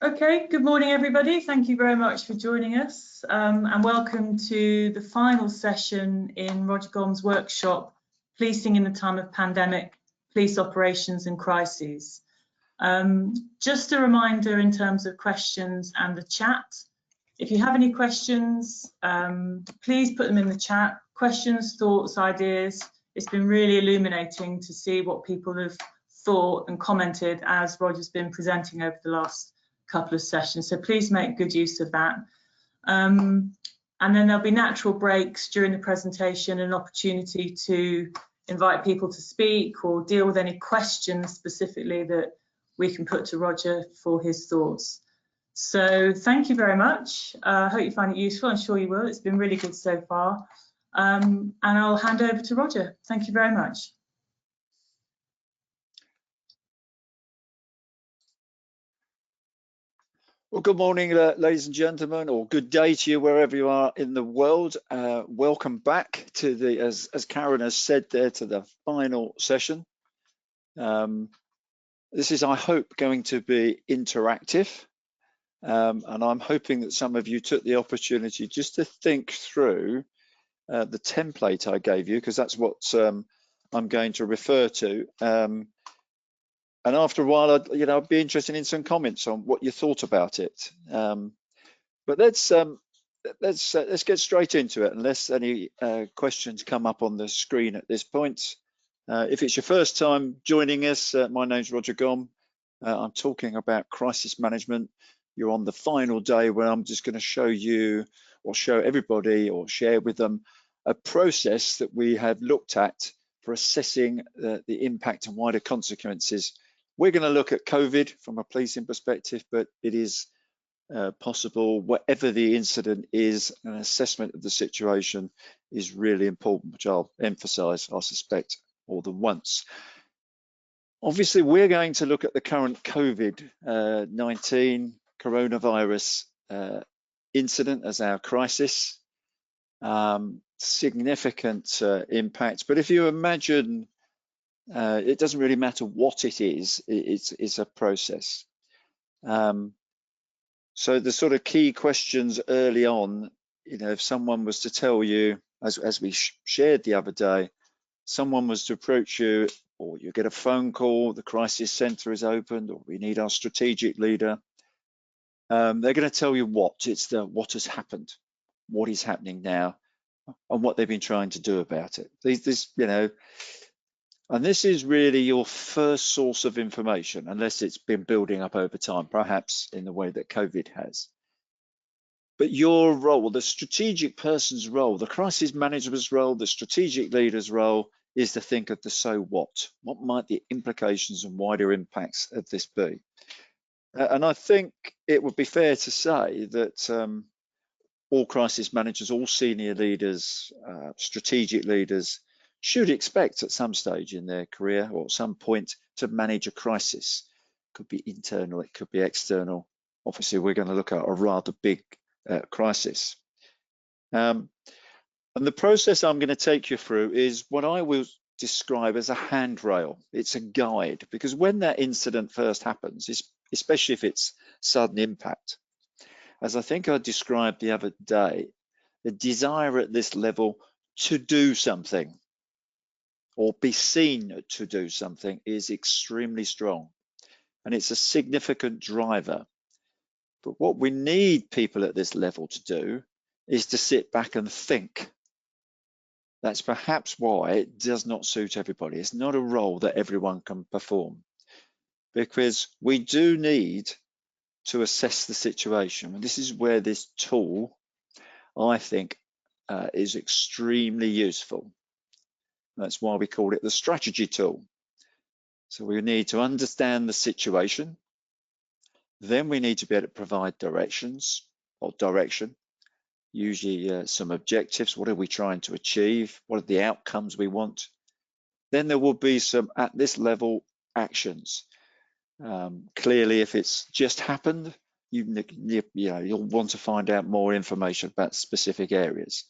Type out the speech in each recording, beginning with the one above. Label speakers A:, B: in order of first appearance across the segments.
A: Okay, good morning everybody. Thank you very much for joining us and welcome to the final session in Roger Gomm's workshop, Policing in the Time of Pandemic, Police Operations and Crises. Just a reminder in terms of questions and the chat. If you have any questions, please put them in the chat. Questions, thoughts, ideas. It's been really illuminating to see what people have thought and commented as Roger's been presenting over the last couple of sessions, so please make good use of that. And then there'll be natural breaks during the presentation, an opportunity to invite people to speak or deal with any questions specifically that we can put to Roger for his thoughts. So thank you very much. I hope you find it useful. I'm sure you will. It's been really good so far. And I'll hand over to Roger. Thank you very much.
B: Well, good morning, ladies and gentlemen, or good day to you wherever you are in the world. Welcome back to the, as Karen has said there, to the final session. This is, I hope, going to be interactive, and I'm hoping that some of you took the opportunity just to think through the template I gave you, because that's what I'm going to refer to. And after a while, I'd be interested in some comments on what you thought about it. But let's get straight into it, unless any questions come up on the screen at this point. If it's your first time joining us, my name's Roger Gomm. I'm talking about crisis management. You're on the final day where I'm just going to show you, or show everybody, or share with them a process that we have looked at for assessing the impact and wider consequences. We're going to look at COVID from a policing perspective, but it is possible, whatever the incident is, an assessment of the situation is really important, which I'll emphasize, I suspect, more than once. Obviously, we're going to look at the current COVID-19 coronavirus incident as our crisis. Significant impact, but if you imagine, it doesn't really matter what it is, it's a process. So the sort of key questions early on, if someone was to tell you, as we shared the other day, someone was to approach you, or you get a phone call, the crisis centre is opened, or we need our strategic leader, they're going to tell you what has happened, what is happening now, and what they've been trying to do about it. And this is really your first source of information, unless it's been building up over time, perhaps in the way that COVID has. But your role, the strategic person's role, the crisis manager's role, the strategic leader's role is to think of the so what. What might the implications and wider impacts of this be? And I think it would be fair to say that all crisis managers, all senior leaders, strategic leaders, should expect at some stage in their career or at some point to manage a crisis. It could be internal, it could be external. Obviously, we're going to look at a rather big crisis. And the process I'm going to take you through is what I will describe as a handrail. It's a guide, because when that incident first happens, especially if it's sudden impact, as I think I described the other day, the desire at this level to do something, or be seen to do something, is extremely strong, and it's a significant driver. But what we need people at this level to do is to sit back and think. That's perhaps why it does not suit everybody. It's not a role that everyone can perform, because we do need to assess the situation. And this is where this tool, I think, is extremely useful. That's why we call it the strategy tool. So we need to understand the situation. Then we need to be able to provide direction, usually some objectives. What are we trying to achieve? What are the outcomes we want? Then there will be some, at this level, actions. Clearly, if it's just happened, you'll want to find out more information about specific areas.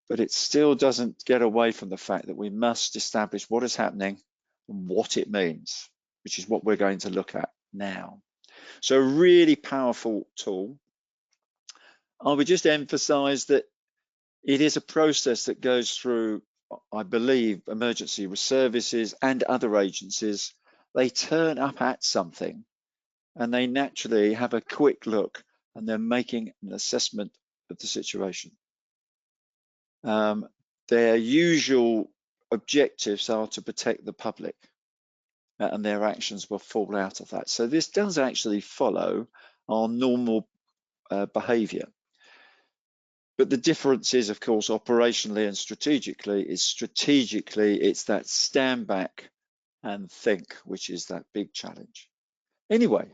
B: But it still doesn't get away from the fact that we must establish what is happening and what it means, which is what we're going to look at now. So a really powerful tool. I would just emphasize that it is a process that goes through, I believe, emergency services and other agencies. They turn up at something and they naturally have a quick look and they're making an assessment of the situation. Their usual objectives are to protect the public, and their actions will fall out of that. So this does actually follow our normal behavior. But the difference is, of course, operationally and strategically, it's that stand back and think, which is that big challenge. Anyway,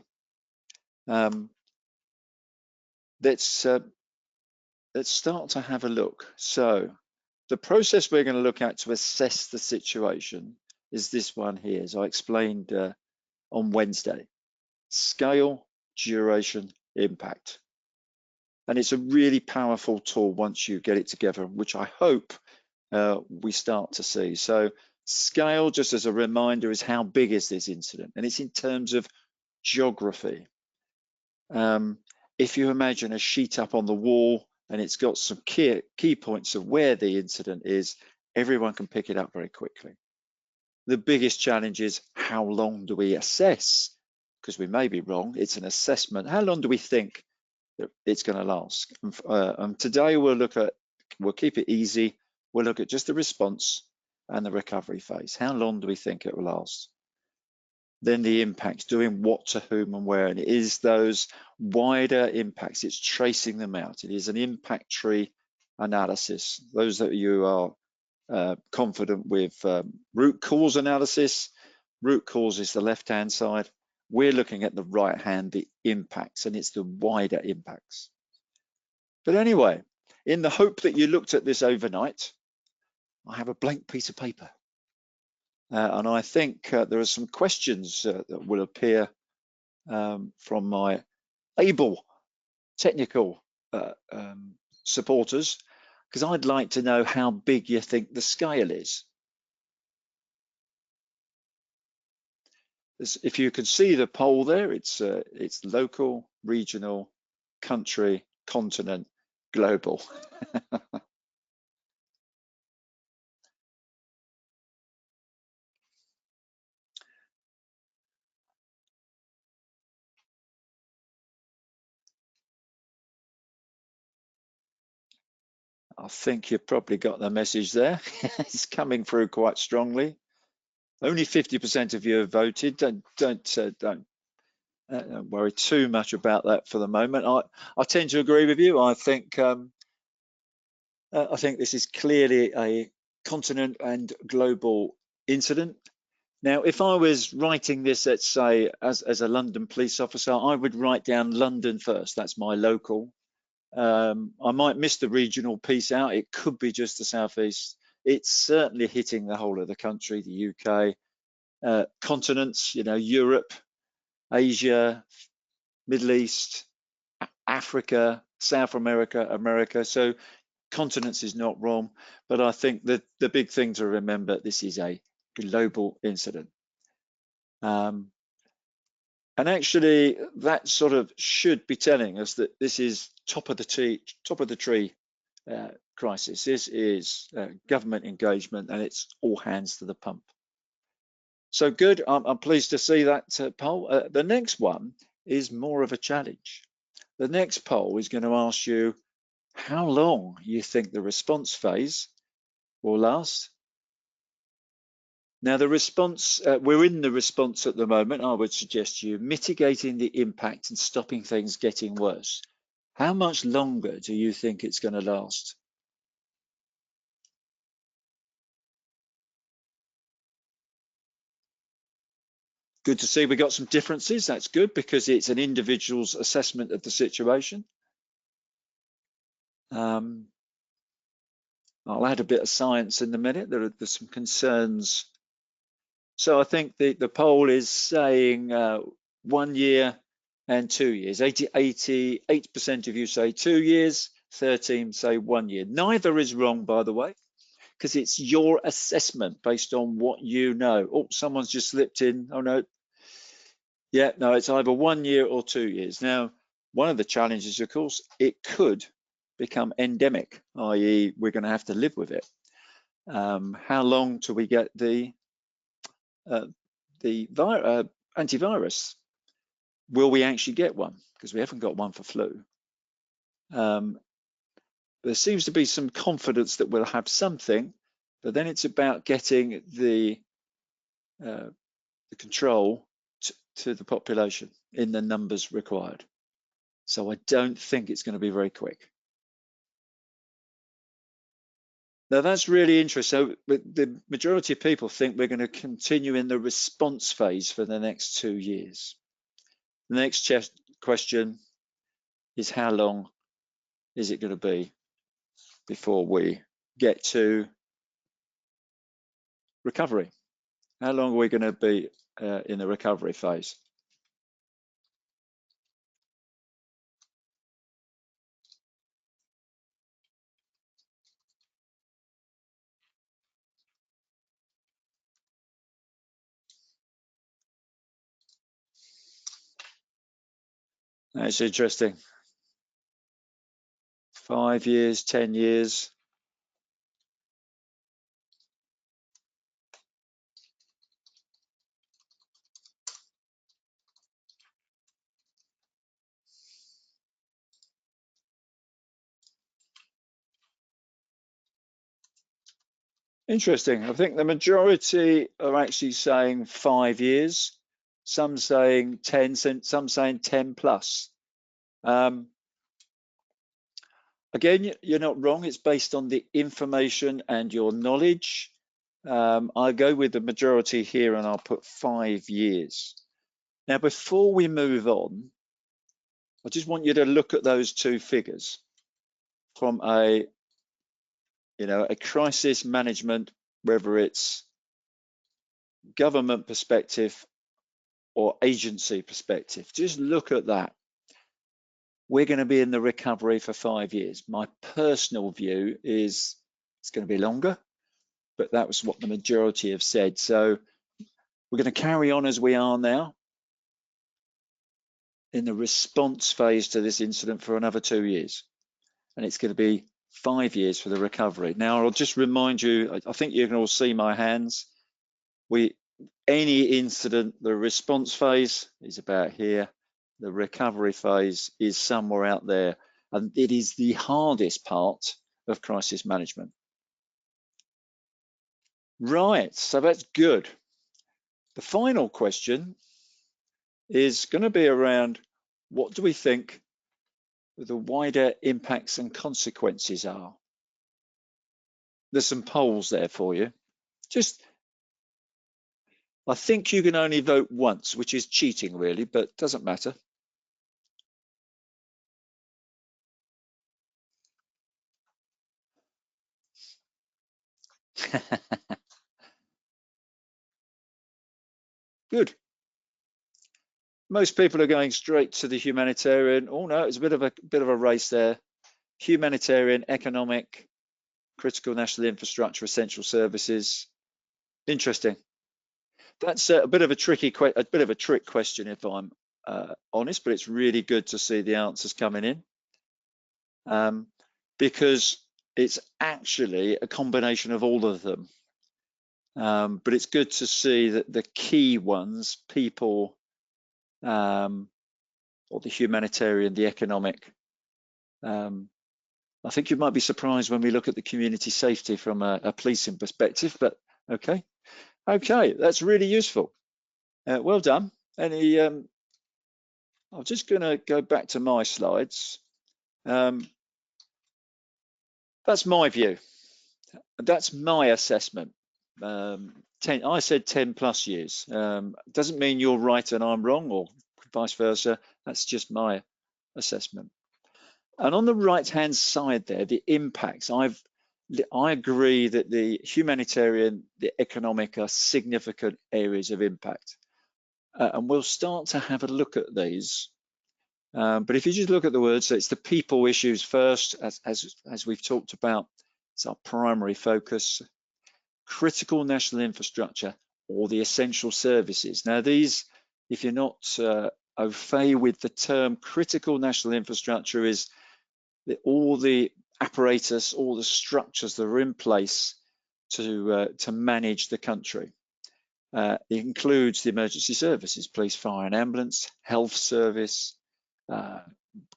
B: let's start to have a look. So the process we're going to look at to assess the situation is this one here, as I explained on Wednesday: scale, duration, impact. And it's a really powerful tool once you get it together, which I hope we start to see. So scale, just as a reminder, is how big is this incident? And it's in terms of geography. If you imagine a sheet up on the wall and it's got some key points of where the incident is, everyone can pick it up very quickly. The biggest challenge is, how long do we assess? Because we may be wrong. It's an assessment. How long do we think that it's going to last? Today we'll keep it easy. We'll look at just the response and the recovery phase. How long do we think it will last? Then the impacts, doing what to whom and where, and it is those wider impacts. It's tracing them out. It is an impact tree analysis. Those that you are confident with root cause analysis, root cause is the left-hand side. We're looking at the right hand, the impacts, and it's the wider impacts. But anyway, in the hope that you looked at this overnight, I have a blank piece of paper. And I think there are some questions that will appear from my able technical supporters, because I'd like to know how big you think the scale is. If you can see the poll there, it's local, regional, country, continent, global. I think you've probably got the message there. It's coming through quite strongly. Only 50% of you have voted. Don't worry too much about that for the moment. I tend to agree with you. I think this is clearly a continent and global incident. Now, if I was writing this, let's say, as a London police officer, I would write down London first. That's my local. I might miss the regional piece out. It could be just the southeast. It's certainly hitting the whole of the country, the UK, continents, Europe, Asia, Middle East, Africa, South America, America. So continents is not wrong, but I think that the big thing to remember, this is a global incident. And actually that sort of should be telling us that this is top of the tree crisis. This is government engagement, and it's all hands to the pump. So good, I'm pleased to see that poll. The next one is more of a challenge. The next poll is going to ask you how long you think the response phase will last. Now the response, we're in the response at the moment. I would suggest you mitigating the impact and stopping things getting worse. How much longer do you think it's going to last? Good to see we got some differences. That's good, because it's an individual's assessment of the situation. I'll add a bit of science in a minute. There's some concerns. So I think the poll is saying 1 year and 2 years. 88% of you say 2 years, 13 say 1 year. Neither is wrong, by the way, because it's your assessment based on what you know. Oh, someone's just slipped in. Oh no. Yeah, no, it's either 1 year or 2 years. Now, one of the challenges, of course, it could become endemic, i.e. we're going to have to live with it. How long till we get the antivirus? Will we actually get one? Because we haven't got one for flu. There seems to be some confidence that we'll have something, but then it's about getting the control to the population in the numbers required. So I don't think it's going to be very quick. Now that's really interesting. So the majority of people think we're going to continue in the response phase for the next 2 years. The next question is, how long is it going to be before we get to recovery? How long are we going to be in the recovery phase? That's interesting. 5 years, 10 years. Interesting. I think the majority are actually saying 5 years, some saying 10, some saying 10 plus. Again, you're not wrong. It's based on the information and your knowledge. I'll go with the majority here and I'll put 5 years. Now, before we move on, I just want you to look at those two figures from a crisis management, whether it's government perspective or agency perspective. Just look at that. We're going to be in the recovery for 5 years. My personal view is it's going to be longer, but that was what the majority have said. So we're going to carry on as we are now in the response phase to this incident for another 2 years. And it's going to be 5 years for the recovery. Now, I'll just remind you, I think you can all see my hands. Any incident, the response phase is about here. The recovery phase is somewhere out there. And it is the hardest part of crisis management. Right, so that's good. The final question is going to be around, what do we think the wider impacts and consequences are? There's some polls there for you. I think you can only vote once, which is cheating really, but doesn't matter. Good. Most people are going straight to the humanitarian. Oh no, it's a bit of a race there. Humanitarian, economic, critical national infrastructure, essential services. Interesting. That's a bit of a trick question, if I'm honest, but it's really good to see the answers coming in, because it's actually a combination of all of them. But it's good to see that the key ones, people, or the humanitarian, the economic. I think you might be surprised when we look at the community safety from a policing perspective, but okay, that's really useful. Well done. I'm just going to go back to my slides. That's my view. That's my assessment. I said 10 plus years. Doesn't mean you're right and I'm wrong, or vice versa. That's just my assessment. And on the right-hand side there, the impacts. I agree that the humanitarian, the economic are significant areas of impact. And we'll start to have a look at these. But if you just look at the words, so it's the people issues first, as we've talked about. It's our primary focus. Critical national infrastructure or the essential services. Now, these if you're not au fait with the term critical national infrastructure, is that all the apparatus, all the structures that are in place to manage the country. It includes the emergency services, police, fire and ambulance, health service,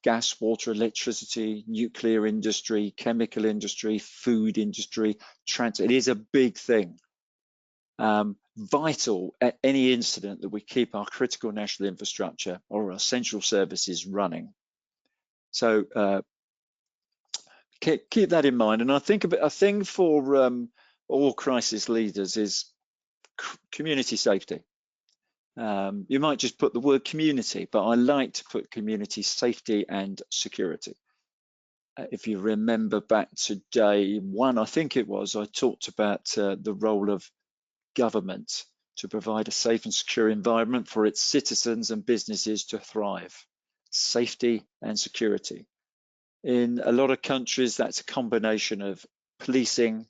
B: gas, water, electricity, nuclear industry, chemical industry, food industry, transit. It is a big thing. Vital at any incident that we keep our critical national infrastructure or our essential services running. So keep that in mind. And I think a thing for all crisis leaders is community safety. You might just put the word community, but I like to put community safety and security. If you remember back to day one, I think it was, I talked about the role of government to provide a safe and secure environment for its citizens and businesses to thrive. Safety and security. In a lot of countries, that's a combination of policing,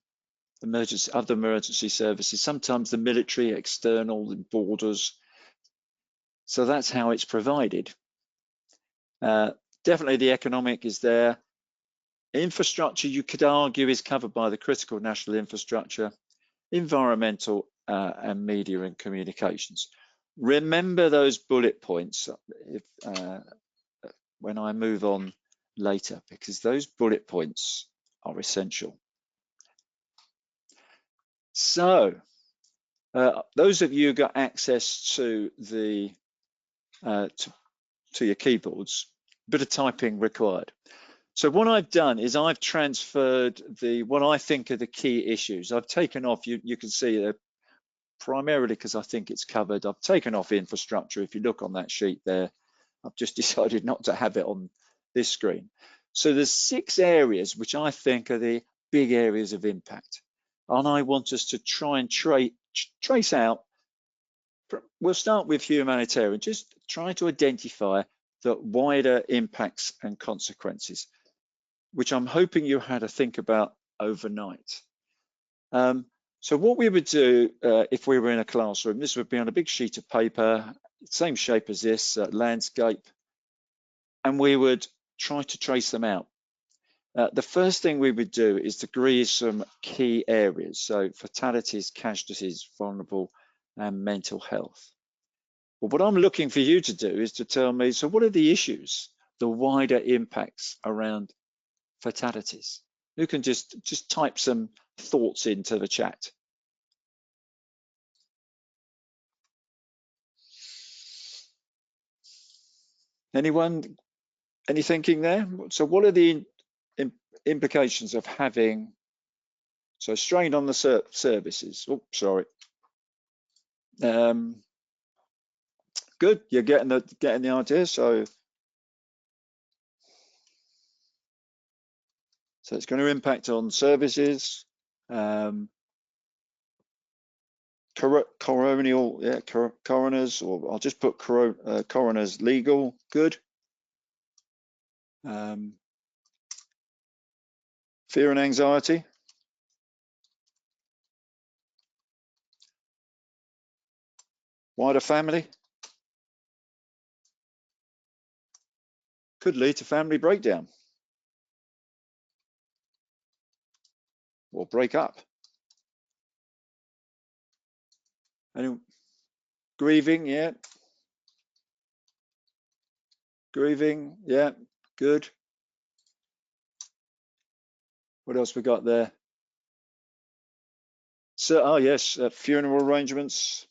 B: other emergency services, sometimes the military, external borders. So that's how it's provided. Definitely the economic is there. Infrastructure, you could argue, is covered by the critical national infrastructure. Environmental and media and communications. Remember those bullet points when I move on later, because those bullet points are essential. So those of you who got access to the to your keyboards, a bit of typing required. So what I've done is I've transferred what I think are the key issues. I've taken off, you can see primarily because I think it's covered, I've taken off infrastructure. If you look on that sheet there, I've just decided not to have it on this screen. So there's 6 areas which I think are the big areas of impact. And I want us to try and trace out, we'll start with humanitarian, just try to identify the wider impacts and consequences, which I'm hoping you had to think about overnight. So what we would do if we were in a classroom, this would be on a big sheet of paper, same shape as this, landscape, and we would try to trace them out. The first thing we would do is to agree some key areas, so fatalities, casualties, vulnerable, and mental health. But what I'm looking for you to do is to tell me, so what are the issues, the wider impacts around fatalities? Who can just type some thoughts into the chat? Anyone? Any thinking there? So what are the implications of having, so strain on the services? Oh, sorry. Good, you're getting the idea. So it's going to impact on services, coroners, or I'll just put coroners legal. Good. Fear and anxiety. Wider family. Could lead to family breakdown or break up. And grieving, yeah. Grieving, yeah, good. What else we got there? So, oh yes, funeral arrangements,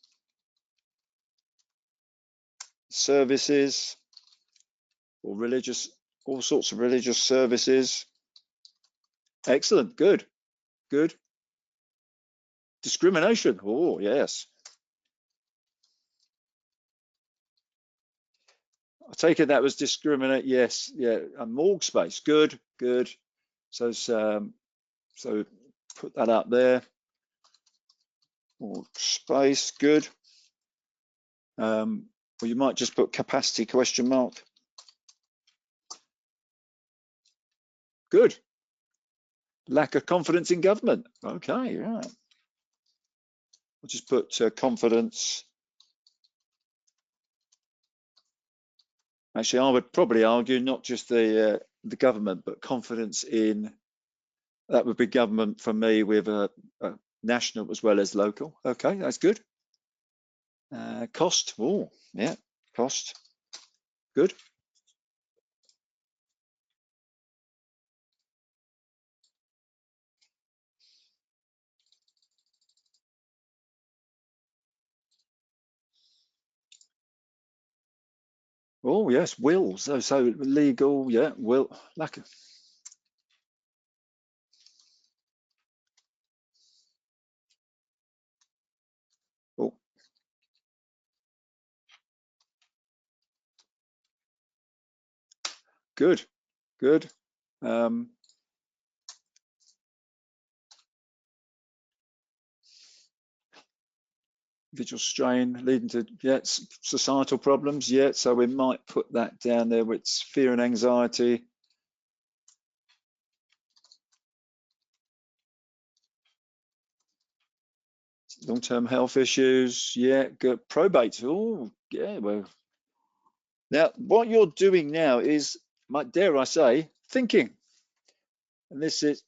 B: services, or religious, all sorts of religious services. Excellent, good, good. Discrimination, oh yes. I take it that was discriminate, yes, yeah. A morgue space, good, good. So put that up there. Morgue space, good. Or you might just put capacity question mark. Good. Lack of confidence in government. Okay, right. I'll just put confidence Actually, I would probably argue not just the government, but confidence in, that would be government for me with a national as well as local. Okay, that's good. Cost, oh, yeah, cost, good. Oh yes, will. So legal, yeah, will. Like, oh, good, good. Individual strain leading to, yeah, societal problems, yeah. So we might put that down there with fear and anxiety. Long-term health issues, yeah, good. Probate, oh, yeah, well. Now, what you're doing now is, dare I say, thinking. And this is,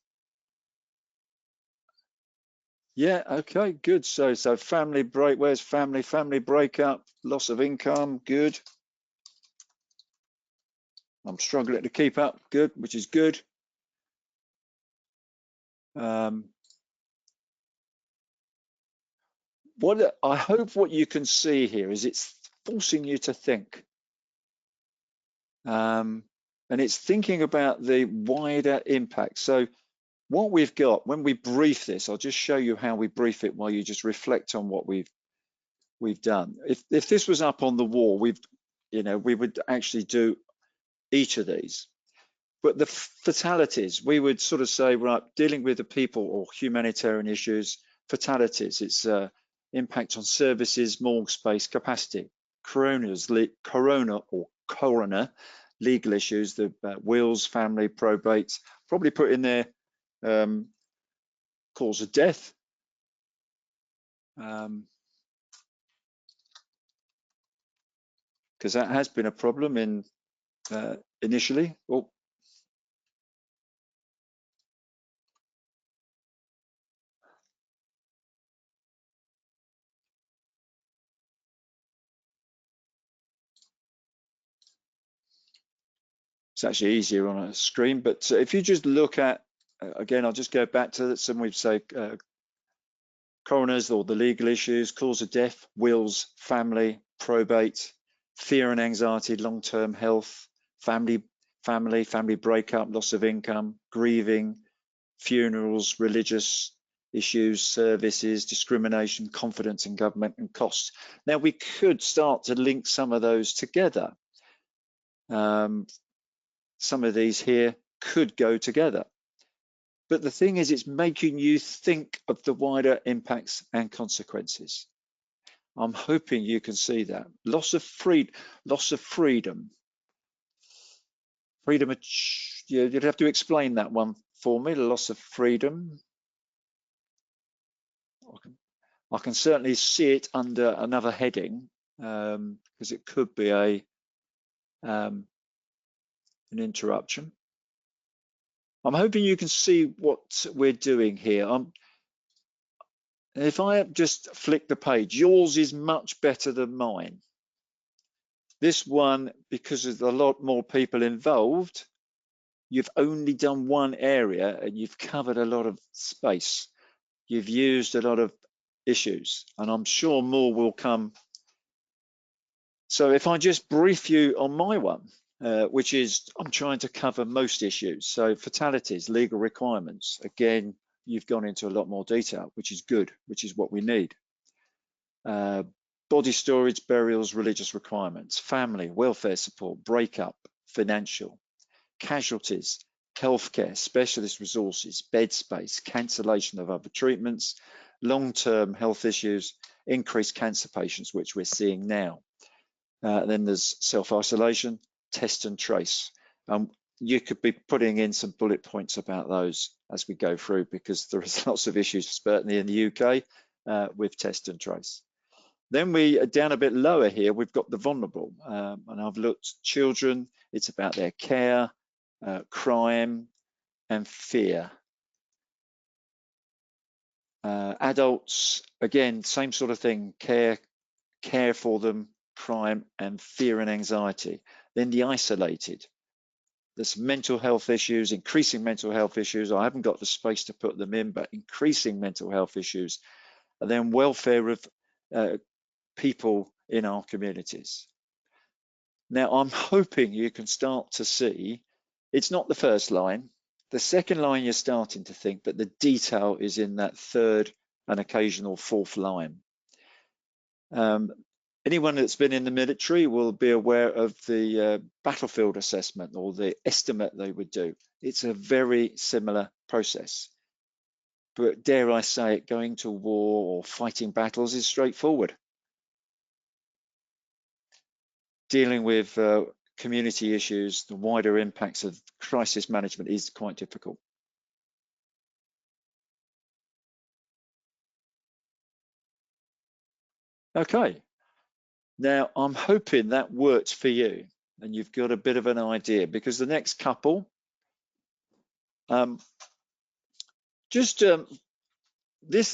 B: yeah, okay, good. So family break, where's family? Family breakup, loss of income, good. I'm struggling to keep up, good, which is good. What I hope what you can see here is it's forcing you to think. And it's thinking about the wider impact. So what we've got, when we brief this, I'll just show you how we brief it while you just reflect on what we've done. If this was up on the wall, we would actually do each of these. But the fatalities, we would sort of say, right, dealing with the people or humanitarian issues, fatalities, it's impact on services, morgue space, capacity, coroner legal issues, the wills, family, probate, probably put in there cause of death. Because that has been a problem in initially. Oh, it's actually easier on a screen, but if you just look at, again, I'll just go back to some, we'd say coroners or the legal issues, cause of death, wills, family, probate, fear and anxiety, long-term health, family breakup, loss of income, grieving, funerals, religious issues, services, discrimination, confidence in government, and costs. Now we could start to link some of those together. Some of these here could go together. But the thing is, it's making you think of the wider impacts and consequences. I'm hoping you can see that. Loss of freedom. Freedom, you'd have to explain that one for me, the loss of freedom. I can certainly see it under another heading, because it could be an interruption. I'm hoping you can see what we're doing here. If I just flick the page, yours is much better than mine. This one, because there's a lot more people involved, you've only done one area and you've covered a lot of space. You've used a lot of issues, and I'm sure more will come. So if I just brief you on my one, which is I'm trying to cover most issues. So fatalities, legal requirements. Again, you've gone into a lot more detail, which is good, which is what we need. Body storage, burials, religious requirements, family, welfare support, breakup, financial, casualties, healthcare, specialist resources, bed space, cancellation of other treatments, long-term health issues, increased cancer patients, which we're seeing now. Then there's self-isolation, test and trace. You could be putting in some bullet points about those as we go through, because there is lots of issues, certainly in the UK, with test and trace. Then we are down a bit lower here, we've got the vulnerable, and I've looked children, it's about their care, crime, and fear. Adults, again, same sort of thing, care for them, crime, and fear and anxiety. Then the isolated. There's mental health issues, increasing mental health issues. I haven't got the space to put them in, but increasing mental health issues. And then welfare of people in our communities. Now, I'm hoping you can start to see, it's not the first line. The second line you're starting to think, but the detail is in that third and occasional fourth line. Anyone that's been in the military will be aware of the battlefield assessment or the estimate they would do. It's a very similar process. But dare I say it, going to war or fighting battles is straightforward. Dealing with community issues, the wider impacts of crisis management is quite difficult. Okay, now I'm hoping that worked for you and you've got a bit of an idea, because the next couple, this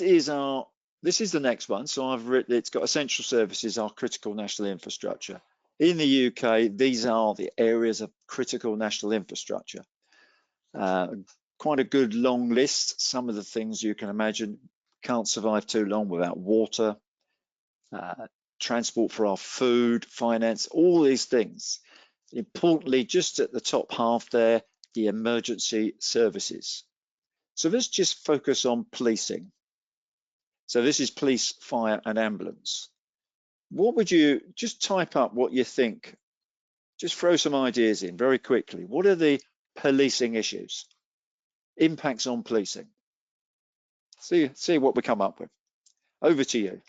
B: is the next one. So I've written, it's got essential services, our critical national infrastructure. In the UK, these are the areas of critical national infrastructure. Quite a good long list. Some of the things you can imagine can't survive too long without water, transport for our food, finance, all these things. Importantly, just at the top half there, the emergency services. So let's just focus on policing. So this is police, fire, and ambulance. What would you, just type up what you think, just throw some ideas in very quickly. What are the policing issues? Impacts on policing. See what we come up with. Over to you.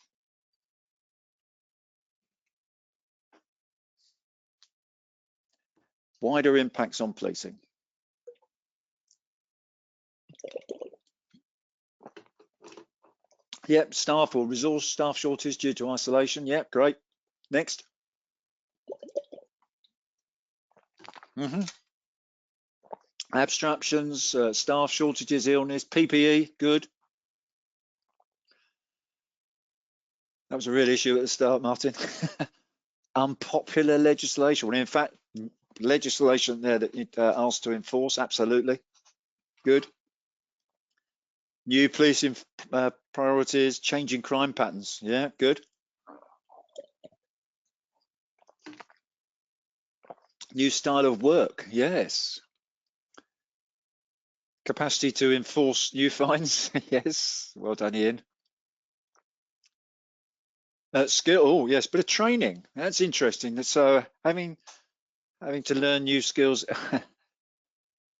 B: Wider impacts on policing. Yep, staff or resource staff shortage due to isolation. Yep, great. Next. Abstractions, staff shortages, illness, PPE, good. That was a real issue at the start, Martin. Unpopular legislation. Well, in fact, legislation there that it asked to enforce, absolutely. Good. New policing priorities, changing crime patterns. Yeah, good. New style of work. Yes. Capacity to enforce new fines. Yes. Well done, Ian. Skill. Oh, yes, bit of training. That's interesting. So having to learn new skills.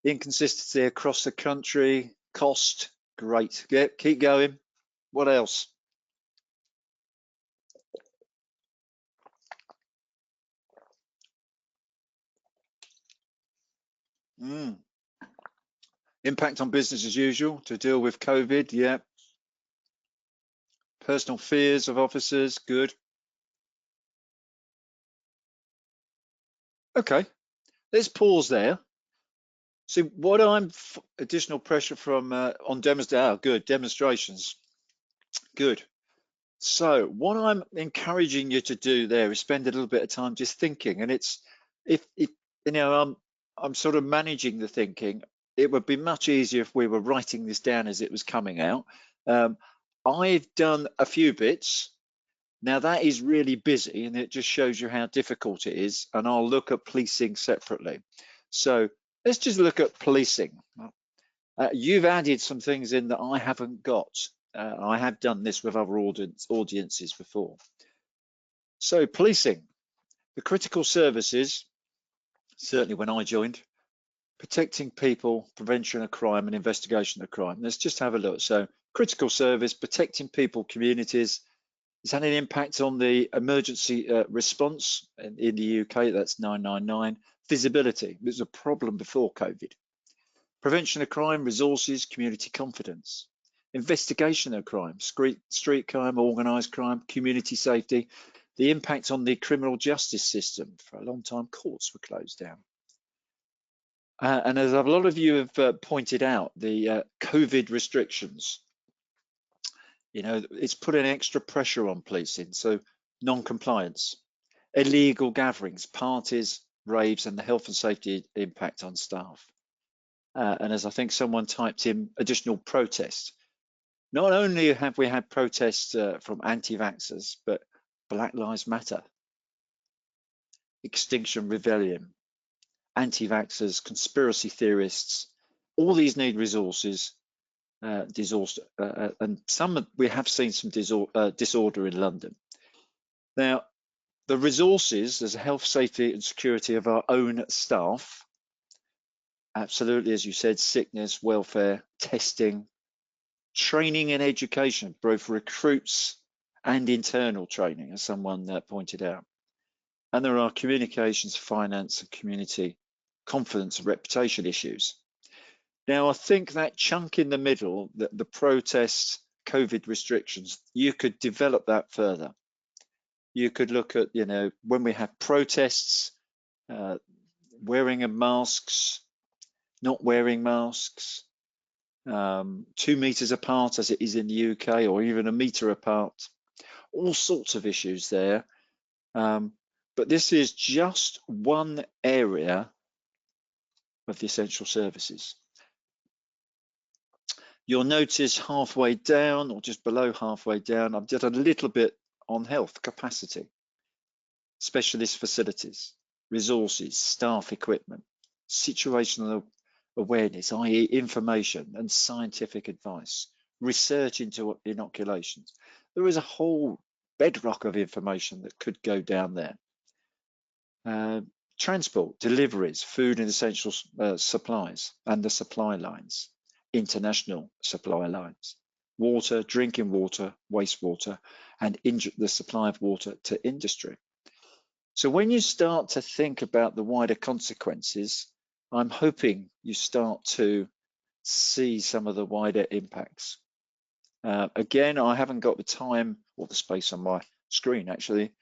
B: Inconsistency across the country. Cost. Great. Yeah, keep going. What else? Impact on business as usual to deal with COVID. Yeah. Personal fears of officers. Good. Okay. Let's pause there. See what I'm additional pressure from on demonstrations. Good. So what I'm encouraging you to do there is spend a little bit of time just thinking, and it's if you know I'm sort of managing the thinking. It would be much easier if we were writing this down as it was coming out. I've done a few bits. Now that is really busy, and it just shows you how difficult it is. And I'll look at policing separately. So let's just look at policing. You've added some things in that I haven't got. I have done this with other audiences before. So policing, the critical services, certainly when I joined, protecting people, prevention of crime and investigation of crime. Let's just have a look. So critical service, protecting people, communities. Is that an impact on the emergency response in the UK? That's 999. Visibility, it was a problem before COVID. Prevention of crime, resources, community confidence. investigation of crime, street crime, organised crime, community safety, the impact on the criminal justice system. For a long time, courts were closed down. And as a lot of you have pointed out, the COVID restrictions, it's put an extra pressure on policing. So non-compliance, illegal gatherings, parties, raves, and the health and safety impact on staff. And as I think someone typed in, additional protests. Not only have we had protests from anti-vaxxers, but Black Lives Matter, Extinction Rebellion, anti-vaxxers, conspiracy theorists, all these need resources, and we have seen some disorder in London. Now, the resources, there's health, safety and security of our own staff, absolutely, as you said, sickness, welfare, testing, training and education, both recruits and internal training, as someone pointed out. And there are communications, finance and community confidence and reputation issues. Now, I think that chunk in the middle, the protests, COVID restrictions, you could develop that further. You could look at, when we have protests, wearing of masks, not wearing masks, 2 meters apart as it is in the UK, or even a meter apart, all sorts of issues there. But this is just one area of the essential services. You'll notice halfway down, or just below halfway down, I've done a little bit on health capacity, specialist facilities, resources, staff equipment, situational awareness, i.e. information and scientific advice, research into inoculations. There is a whole bedrock of information that could go down there. Transport, deliveries, food and essential supplies and the supply lines, international supply lines, water, drinking water, wastewater, and the supply of water to industry. So when you start to think about the wider consequences, I'm hoping you start to see some of the wider impacts. Again, I haven't got the time or the space on my screen actually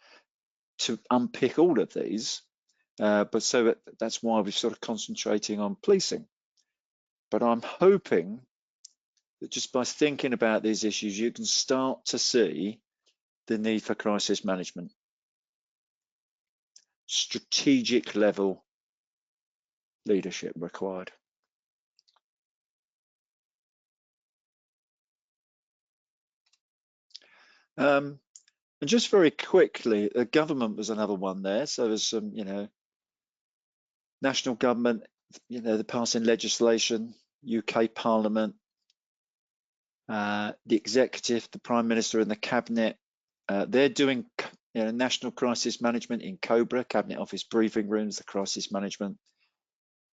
B: to unpick all of these, but so that's why we're sort of concentrating on policing. But I'm hoping that just by thinking about these issues, you can start to see the need for crisis management, strategic level leadership required. And just very quickly, the government was another one there. So there's some, national government, they're passing legislation, UK Parliament, the executive, the Prime Minister and the Cabinet, they're doing national crisis management in COBRA, Cabinet Office briefing rooms, the crisis management.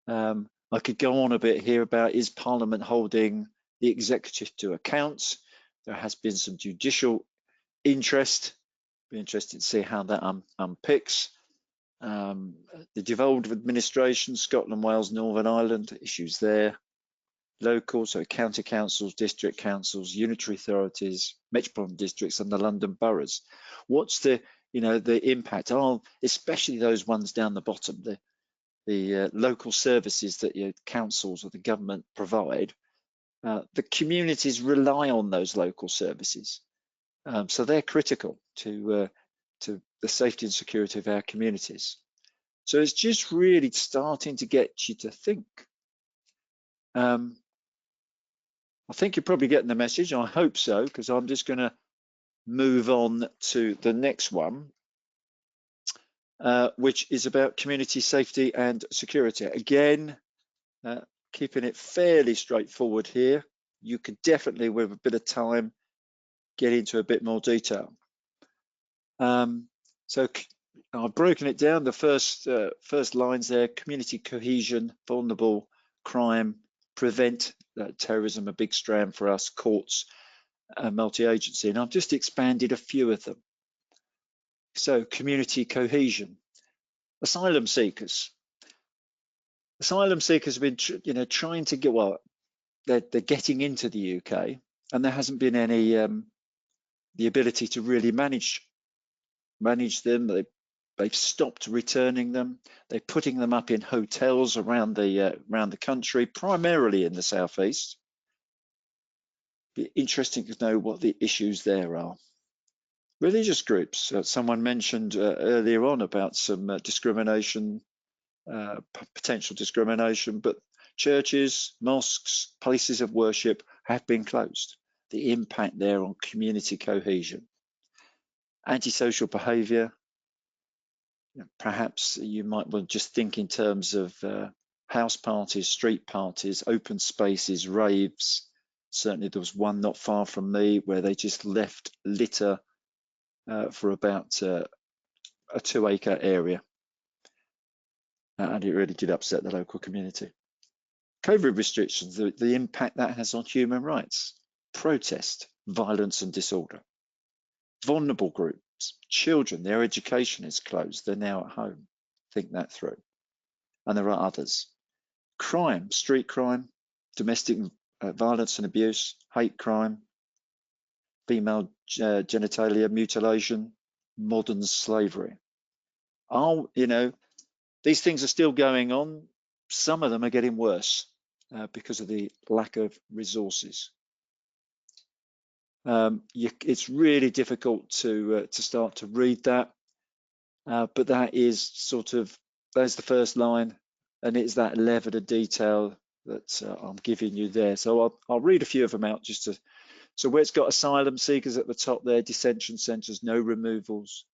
B: I could go on a bit here about, is Parliament holding the executive to account? There has been some judicial interest. Be interested to see how that unpicks. The devolved administration, Scotland, Wales, Northern Ireland, issues there. Local, so county councils, district councils, unitary authorities, metropolitan districts, and the London boroughs. What's the impact? Especially those ones down the bottom, the local services that councils or the government provide. The communities rely on those local services, so they're critical to the safety and security of our communities. So it's just really starting to get you to think. I think you're probably getting the message. I hope so, because I'm just going to move on to the next one, which is about community safety and security. Again, keeping it fairly straightforward here. You could definitely, with a bit of time, get into a bit more detail. So I've broken it down. The first lines there: community cohesion, vulnerable crime, prevent terrorism, a big strand for us, courts, multi-agency, and I've just expanded a few of them. So community cohesion, asylum seekers. Asylum seekers have been, trying to get, they're getting into the UK. and there hasn't been any the ability to really manage them. They've stopped returning them. They're putting them up in hotels around the country, primarily in the southeast. Be interesting to know what the issues there are. Religious groups. Someone mentioned earlier on about some discrimination, potential discrimination, but churches, mosques, places of worship have been closed. The impact there on community cohesion. Antisocial behaviour. Perhaps you might want to just think in terms of house parties, street parties, open spaces, raves. Certainly there was one not far from me where they just left litter for about a 2-acre area. And it really did upset the local community. COVID restrictions, the impact that has on human rights, protest, violence and disorder. Vulnerable groups, children, their education is closed, they're now at home. Think that through. And there are others. Crime, street crime, domestic violence and abuse, hate crime, female genitalia mutilation, modern slavery. These things are still going on. Some of them are getting worse because of the lack of resources. It's really difficult to start to read that, but that is there's the first line, and it's that level of detail that I'm giving you there. So I'll read a few of them out so where it's got asylum seekers at the top there, detention centres, no removals,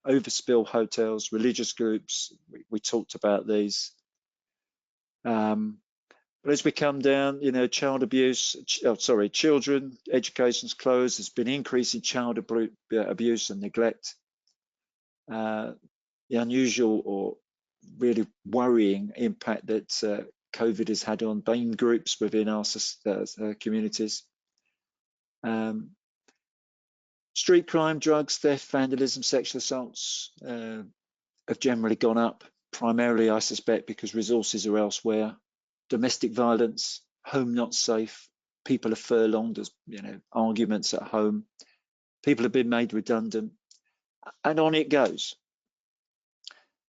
B: overspill hotels, religious groups, we talked about these. But as we come down, child abuse, children, education's closed, there's been increase in child abuse and neglect. The unusual or really worrying impact that COVID has had on BAME groups within our communities. Street crime, drugs, theft, vandalism, sexual assaults have generally gone up, primarily, I suspect, because resources are elsewhere. Domestic violence, home not safe, people are furlonged, there's arguments at home, people have been made redundant, and on it goes.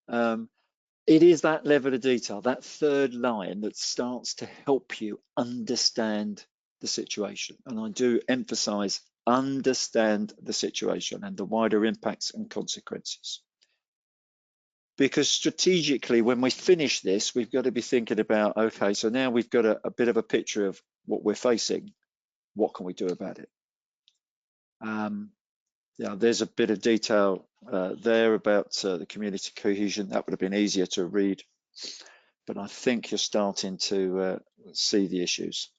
B: It is that level of detail, that third line, that starts to help you understand the situation. And I do emphasize, understand the situation and the wider impacts and consequences. Because strategically, when we finish this, we've got to be thinking about, okay, so now we've got a bit of a picture of what we're facing. What can we do about it? There's a bit of detail there about the community cohesion. That would have been easier to read, but I think you're starting to see the issues.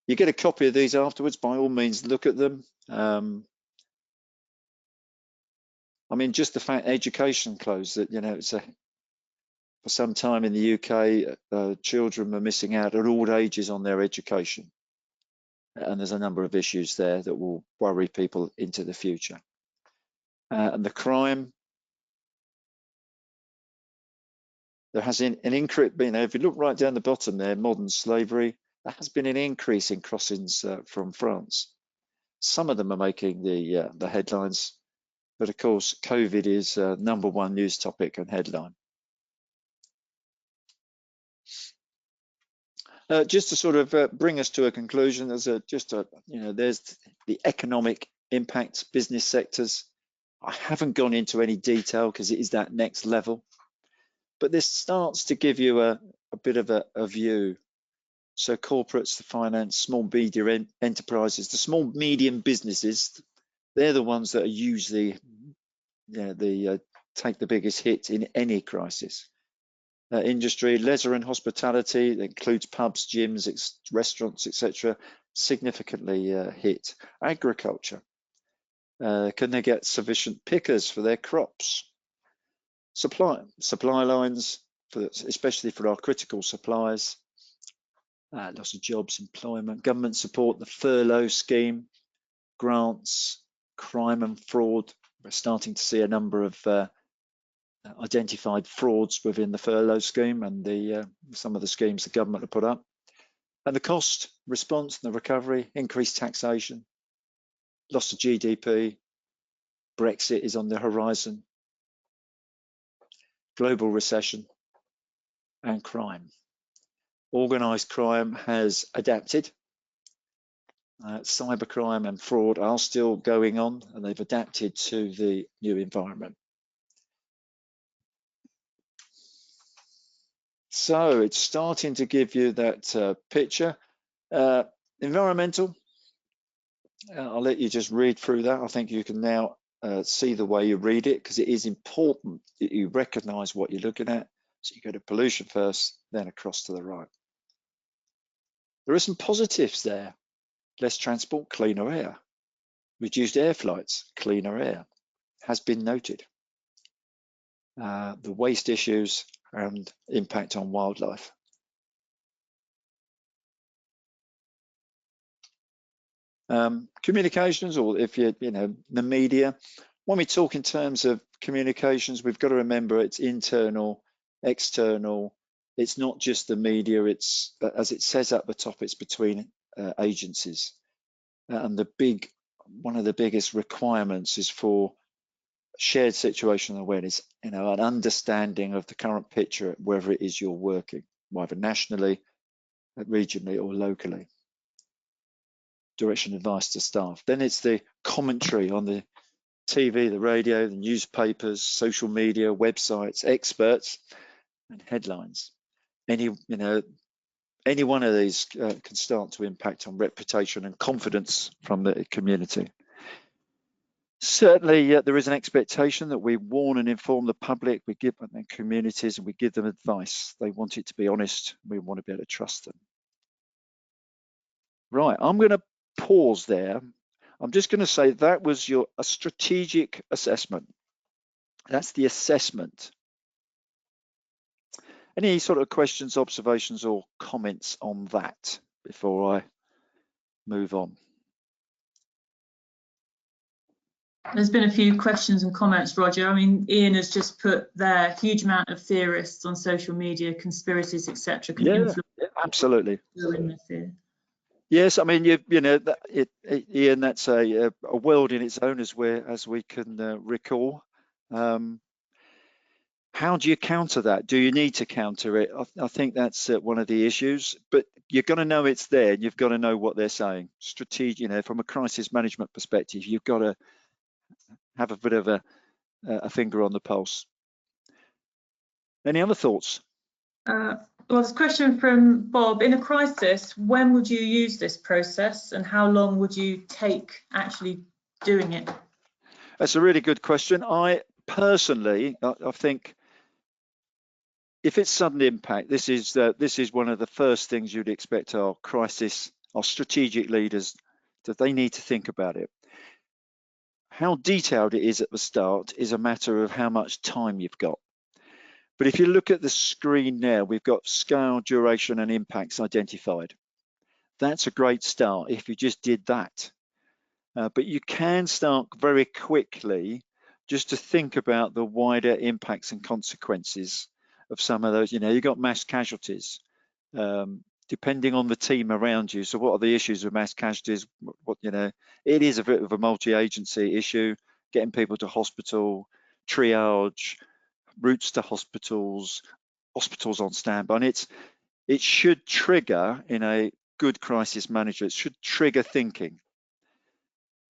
B: You get a copy of these afterwards, by all means, look at them. Just the fact education closed, that for some time in the UK, children were missing out at all ages on their education, and there's a number of issues there that will worry people into the future. And the crime, there has an increase. If you look right down the bottom there, modern slavery, there has been an increase in crossings from France. Some of them are making the headlines. But of course, COVID is #1 news topic and headline. Just to sort of bring us to a conclusion, there's there's the economic impact, business sectors. I haven't gone into any detail because it is that next level, but this starts to give you a bit of a view. So corporates, the finance, small medium enterprises, the small medium businesses, they're the ones that are usually take the biggest hit in any crisis. Industry, leisure and hospitality, that includes pubs, gyms, restaurants, etc., significantly hit. Agriculture, can they get sufficient pickers for their crops? Supply lines, especially for our critical suppliers. Lots of jobs, employment, government support, the furlough scheme, grants, crime and fraud. We're starting to see a number of identified frauds within the furlough scheme and some of the schemes the government have put up. And the cost, response and the recovery, increased taxation, loss of GDP, Brexit is on the horizon, global recession, and crime. Organised crime has adapted. Cybercrime and fraud are still going on, and they've adapted to the new environment. So it's starting to give you that picture. Environmental, I'll let you just read through that. I think you can now see the way you read it, because it is important that you recognise what you're looking at. So you go to pollution first, then across to the right. There are some positives there. Less transport, cleaner air. Reduced air flights, cleaner air has been noted. The waste issues and impact on wildlife. Communications, or if you know the media, when we talk in terms of communications, we've got to remember it's internal, external. It's not just the media. It's, as it says at the top, it's between agencies. And one of the biggest requirements is for shared situational awareness, an understanding of the current picture, wherever it is you're working, either nationally, regionally, or locally. Direction, advice to staff. Then it's the commentary on the TV, the radio, the newspapers, social media, websites, experts, and headlines. Any one of these can start to impact on reputation and confidence from the community. Certainly, there is an expectation that we warn and inform the public, we give them communities, and we give them advice. They want it to be honest. We want to be able to trust them. Right, I'm going to pause there. I'm just going to say that was a strategic assessment. That's the assessment. Any sort of questions, observations, or comments on that before I move on?
A: There's been a few questions and comments, Roger. I mean, Ian has just put there huge amount of theorists on social media, conspiracies, etc.
B: Yeah, absolutely. Yes, I mean, Ian, that's a world in its own, as we can recall. How do you counter that? Do you need to counter it? I think that's one of the issues, but you're going to know it's there, and you've got to know what they're saying. Strategic, from a crisis management perspective, you've got to have a bit of a finger on the pulse. Any other thoughts?
A: Well, there's a question from Bob. In a crisis, when would you use this process, and how long would you take actually doing it?
B: That's a really good question. I personally, I think if it's sudden impact, this is one of the first things you'd expect our strategic leaders, that they need to think about it. How detailed it is at the start is a matter of how much time you've got. But if you look at the screen now, we've got scale, duration, and impacts identified. That's a great start if you just did that. But you can start very quickly just to think about the wider impacts and consequences of some of those. You've got mass casualties, depending on the team around you. So what are the issues with mass casualties? It is a bit of a multi-agency issue, getting people to hospital, triage, routes to hospitals on standby. And it should trigger, in a good crisis manager, it should trigger thinking.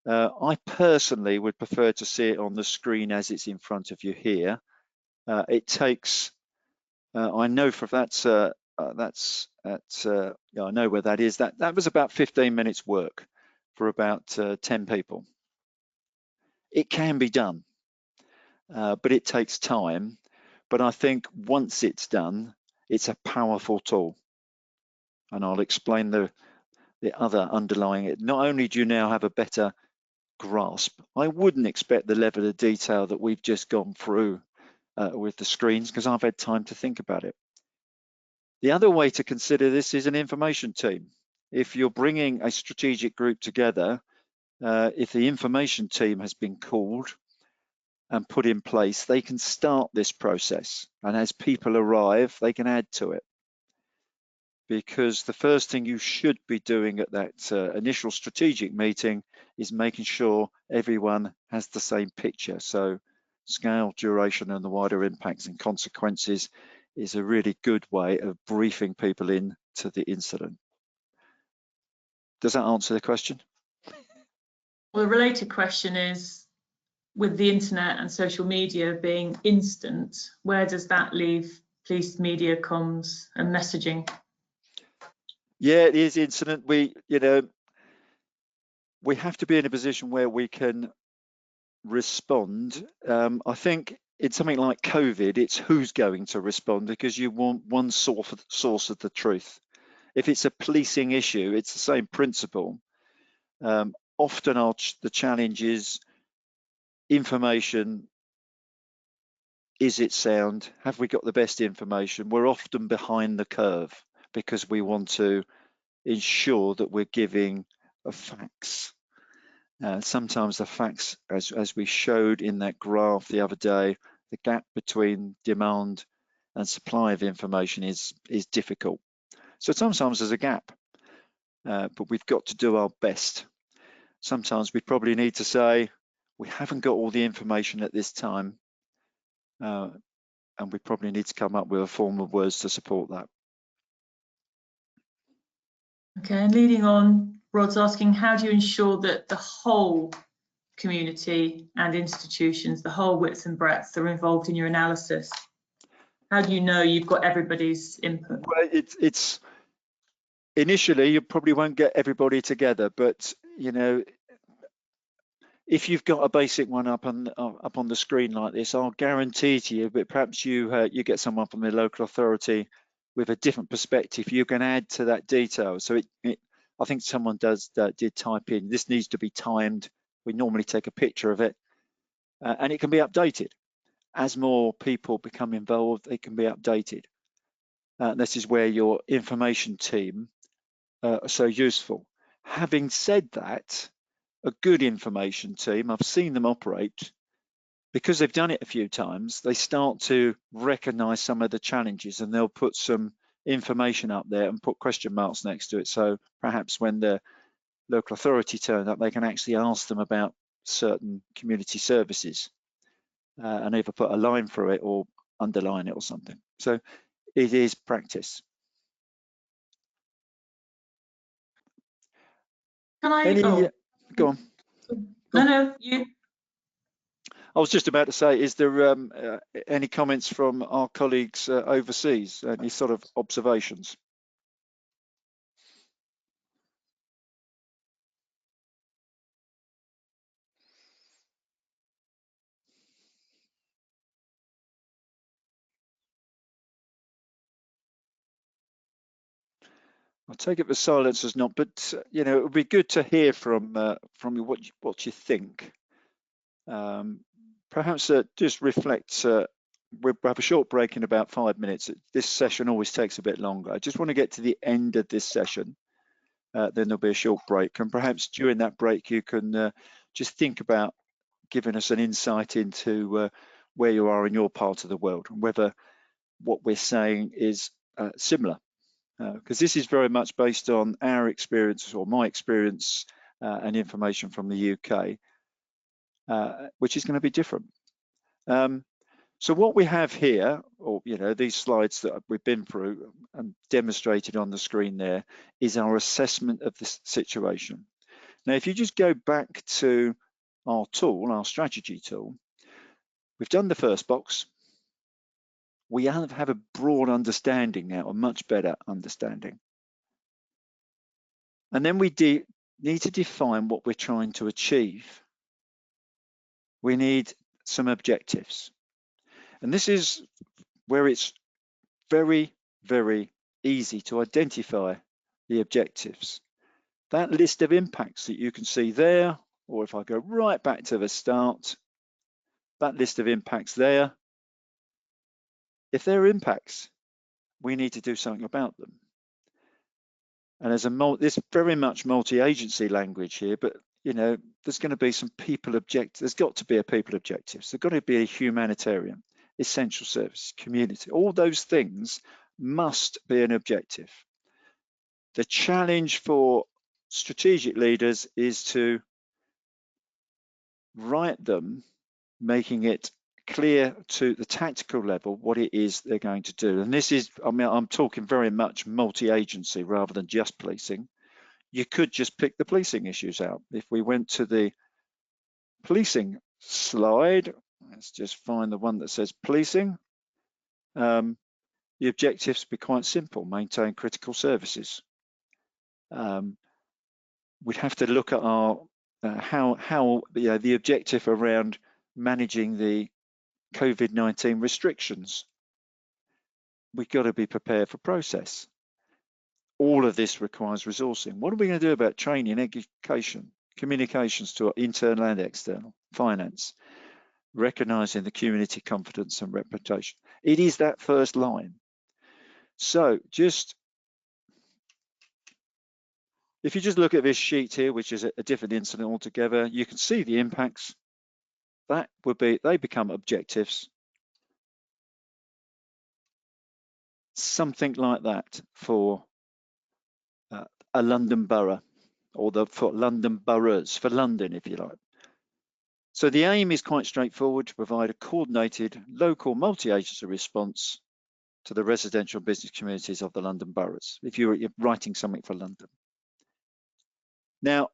B: I personally would prefer to see it on the screen as it's in front of you here. It takes, I know for I know where that is. That was about 15 minutes work for about 10 people. It can be done, but it takes time. But I think once it's done, it's a powerful tool. And I'll explain the other underlying it. Not only do you now have a better grasp, I wouldn't expect the level of detail that we've just gone through with the screens, because I've had time to think about it. The other way to consider this is an information team. If you're bringing a strategic group together, if the information team has been called and put in place, they can start this process, and as people arrive, they can add to it. because the first thing you should be doing at that initial strategic meeting is making sure everyone has the same picture. So scale, duration, and the wider impacts and consequences is a really good way of briefing people in to the incident. Does that answer the question?
A: Well, the related question is, with the internet and social media being instant, where does that leave police, media, comms and messaging?
B: Yeah, it is instant. We have to be in a position where we can respond. I think in something like COVID, it's who's going to respond, because you want one source of the truth. If it's a policing issue, it's the same principle. Often the challenge is information. Is it sound? Have we got the best information? We're often behind the curve because we want to ensure that we're giving facts. Sometimes the facts, as we showed in that graph the other day, the gap between demand and supply of information is difficult. So sometimes there's a gap, but we've got to do our best. Sometimes we probably need to say, we haven't got all the information at this time, and we probably need to come up with a form of words to support that.
A: Okay, and leading on, Rod's asking, how do you ensure that the whole community and institutions, the whole width and breadth, are involved in your analysis? How do you know you've got everybody's input?
B: Well, it's initially you probably won't get everybody together, but if you've got a basic one up on the screen like this, I'll guarantee to you, but perhaps you get someone from the local authority with a different perspective, you can add to that detail. So I think someone did type in, this needs to be timed. We normally take a picture of it, and it can be updated. As more people become involved, it can be updated. This is where your information team are so useful. Having said that, a good information team, I've seen them operate, because they've done it a few times, they start to recognize some of the challenges, and they'll put some information up there and put question marks next to it. So perhaps when the local authority turn up, they can actually ask them about certain community services, and either put a line through it or underline it or something. So it is practice.
A: Can I?
B: Go on.
A: No, you.
B: I was just about to say, is there any comments from our colleagues overseas? Any sort of observations? I'll take it the silence as not, but it would be good to hear from you what you think. Perhaps just reflect. We'll have a short break in about 5 minutes. This session always takes a bit longer. I just want to get to the end of this session. Then there'll be a short break, and perhaps during that break you can just think about giving us an insight into where you are in your part of the world, and whether what we're saying is similar. Because this is very much based on our experience, or my experience, and information from the UK, which is going to be different. So what we have here, or these slides that we've been through and demonstrated on the screen there, is our assessment of this situation. Now, if you just go back to our tool, our strategy tool, we've done the first box. We have a broad understanding now, a much better understanding. And then we need to define what we're trying to achieve. We need some objectives. And this is where it's very, very easy to identify the objectives. That list of impacts that you can see there, or if I go right back to the start, that list of impacts there, if they're impacts, we need to do something about them. And there's very much multi-agency language here, but there's going to be some people objectives. There's got to be a people objectives. There's got to be a humanitarian, essential service, community. All those things must be an objective. The challenge for strategic leaders is to write them, making it clear to the tactical level what it is they're going to do. And this is, I mean, I'm talking very much multi-agency rather than just policing. You could just pick the policing issues out. If we went to the policing slide, let's just find the one that says policing. The objectives would be quite simple: maintain critical services. We'd have to look at our how the objective around managing the COVID-19 restrictions. We've got to be prepared for process. All of this requires resourcing. What are we going to do about training, education, communications to our internal and external, finance, recognizing the community confidence and reputation? It is that first line. So just, if you just look at this sheet here, which is a different incident altogether, you can see the impacts. That would be, they become objectives. Something like that for a London borough, or for London boroughs, for London, if you like. So the aim is quite straightforward: to provide a coordinated local multi-agency response to the residential business communities of the London boroughs, if you're writing something for London. Now,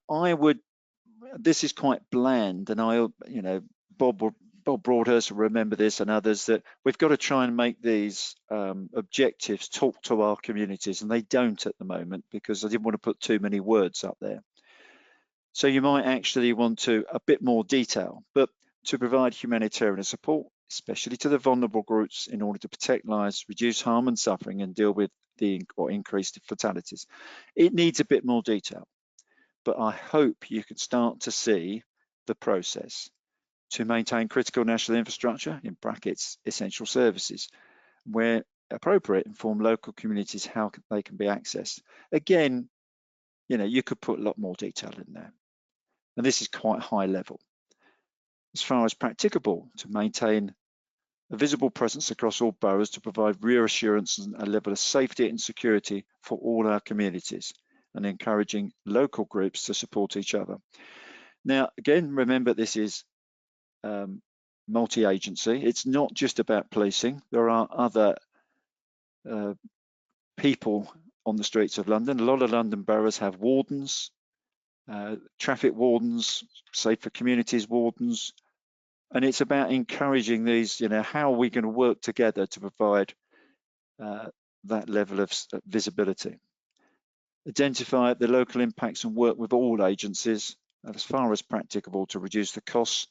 B: this is quite bland, and Bob Broadhurst will remember this, and others, that we've got to try and make these objectives talk to our communities, and they don't at the moment, because I didn't want to put too many words up there. So you might actually want to a bit more detail, but to provide humanitarian support, especially to the vulnerable groups, in order to protect lives, reduce harm and suffering, and deal with or increased fatalities. It needs a bit more detail, but I hope you can start to see the process to maintain critical national infrastructure, in brackets, essential services, where appropriate, inform local communities how they can be accessed. Again, you could put a lot more detail in there. And this is quite high level. As far as practicable, to maintain a visible presence across all boroughs to provide reassurance and a level of safety and security for all our communities, and encouraging local groups to support each other. Now, again, remember, this is multi-agency. It's not just about policing. There are other people on the streets of London. A lot of London boroughs have wardens, traffic wardens, safe for communities wardens, and it's about encouraging these, how are we going to work together to provide that level of visibility. Identify the local impacts and work with all agencies, as far as practicable, to reduce the cost,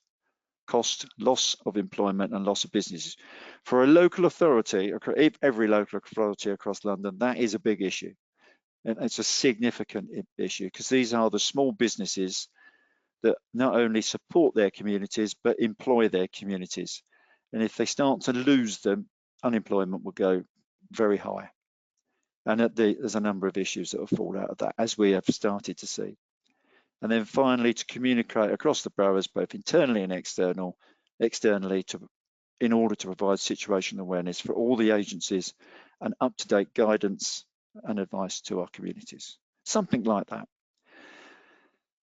B: loss of employment and loss of businesses. For a local authority, every local authority across London, that is a big issue. And it's a significant issue, because these are the small businesses that not only support their communities, but employ their communities. And if they start to lose them, unemployment will go very high. And there's a number of issues that will fall out of that, as we have started to see. And then finally, to communicate across the boroughs, both internally and externally, in order to provide situational awareness for all the agencies and up-to-date guidance and advice to our communities. Something like that.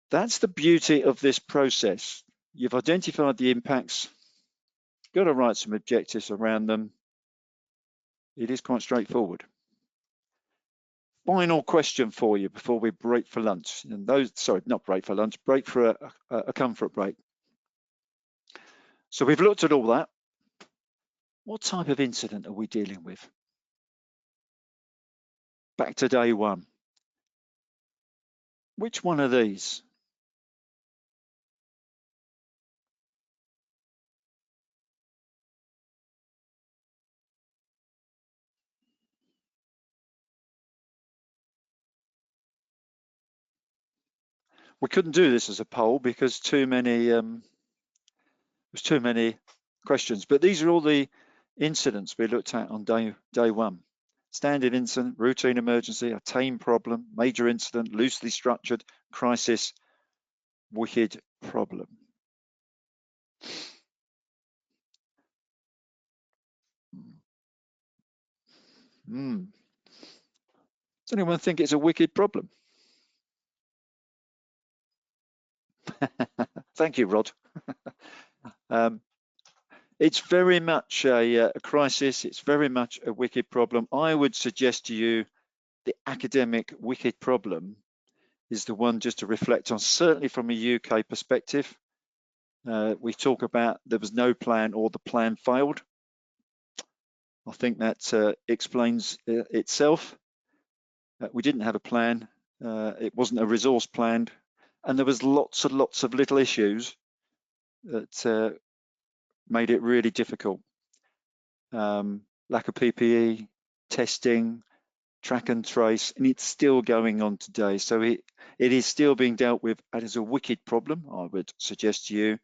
B: That's the beauty of this process. You've identified the impacts, got to write some objectives around them. It is quite straightforward. Final question for you before we break for lunch. And not break for lunch, break for a comfort break. So we've looked at all that. What type of incident are we dealing with? Back to day one. Which one of these? We couldn't do this as a poll because there's too many questions, but these are all the incidents we looked at on day one. Standard incident, routine emergency, a tame problem, major incident, loosely structured, crisis, wicked problem. Does anyone think it's a wicked problem? Thank you, Rod. It's very much a crisis. It's very much a wicked problem. I would suggest to you the academic wicked problem is the one just to reflect on, certainly from a UK perspective. We talk about there was no plan or the plan failed. I think that explains itself. We didn't have a plan. It wasn't a resource planned, and there was lots and lots of little issues that made it really difficult. Lack of PPE, testing, track and trace, and it's still going on today. So it is still being dealt with as a wicked problem, I would suggest to you,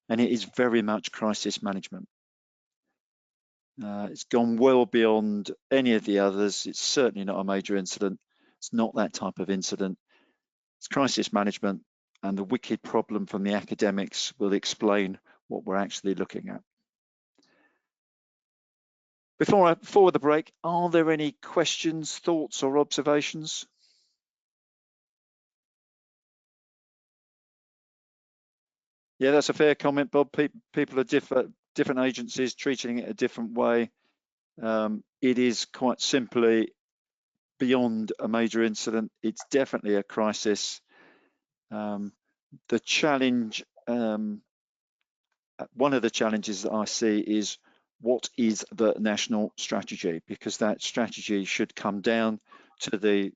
B: and it is very much crisis management. It's gone well beyond any of the others. It's certainly not a major incident. It's not that type of incident. It's crisis management, and the wicked problem from the academics will explain what we're actually looking at. Before the break, are there any questions, thoughts, or observations? Yeah, that's a fair comment, Bob. People are different agencies treating it a different way. It is quite simply beyond a major incident. It's definitely a crisis. The challenge, one of the challenges that I see is what is the national strategy, because that strategy should come down to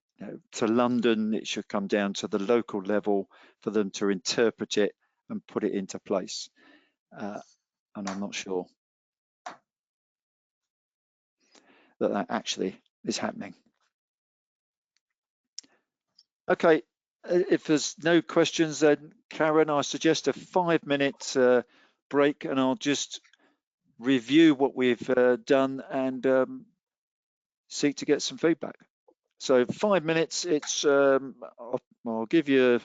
B: to London. It should come down to the local level for them to interpret it and put it into place. And I'm not sure that actually is happening. Okay, if there's no questions, then Karen, I suggest a 5-minute break, and I'll just review what we've done and seek to get some feedback. So 5 minutes, it's I'll give you,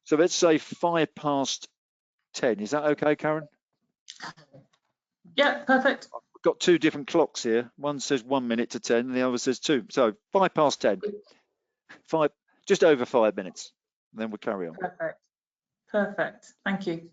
B: so let's say 10:05. Is that okay, Karen?
A: Yeah, perfect.
B: We've got two different clocks here. One says 1 minute to 10 and the other says 2. So 10:05. Just over 5 minutes, and then we'll carry on.
A: Perfect. Thank you.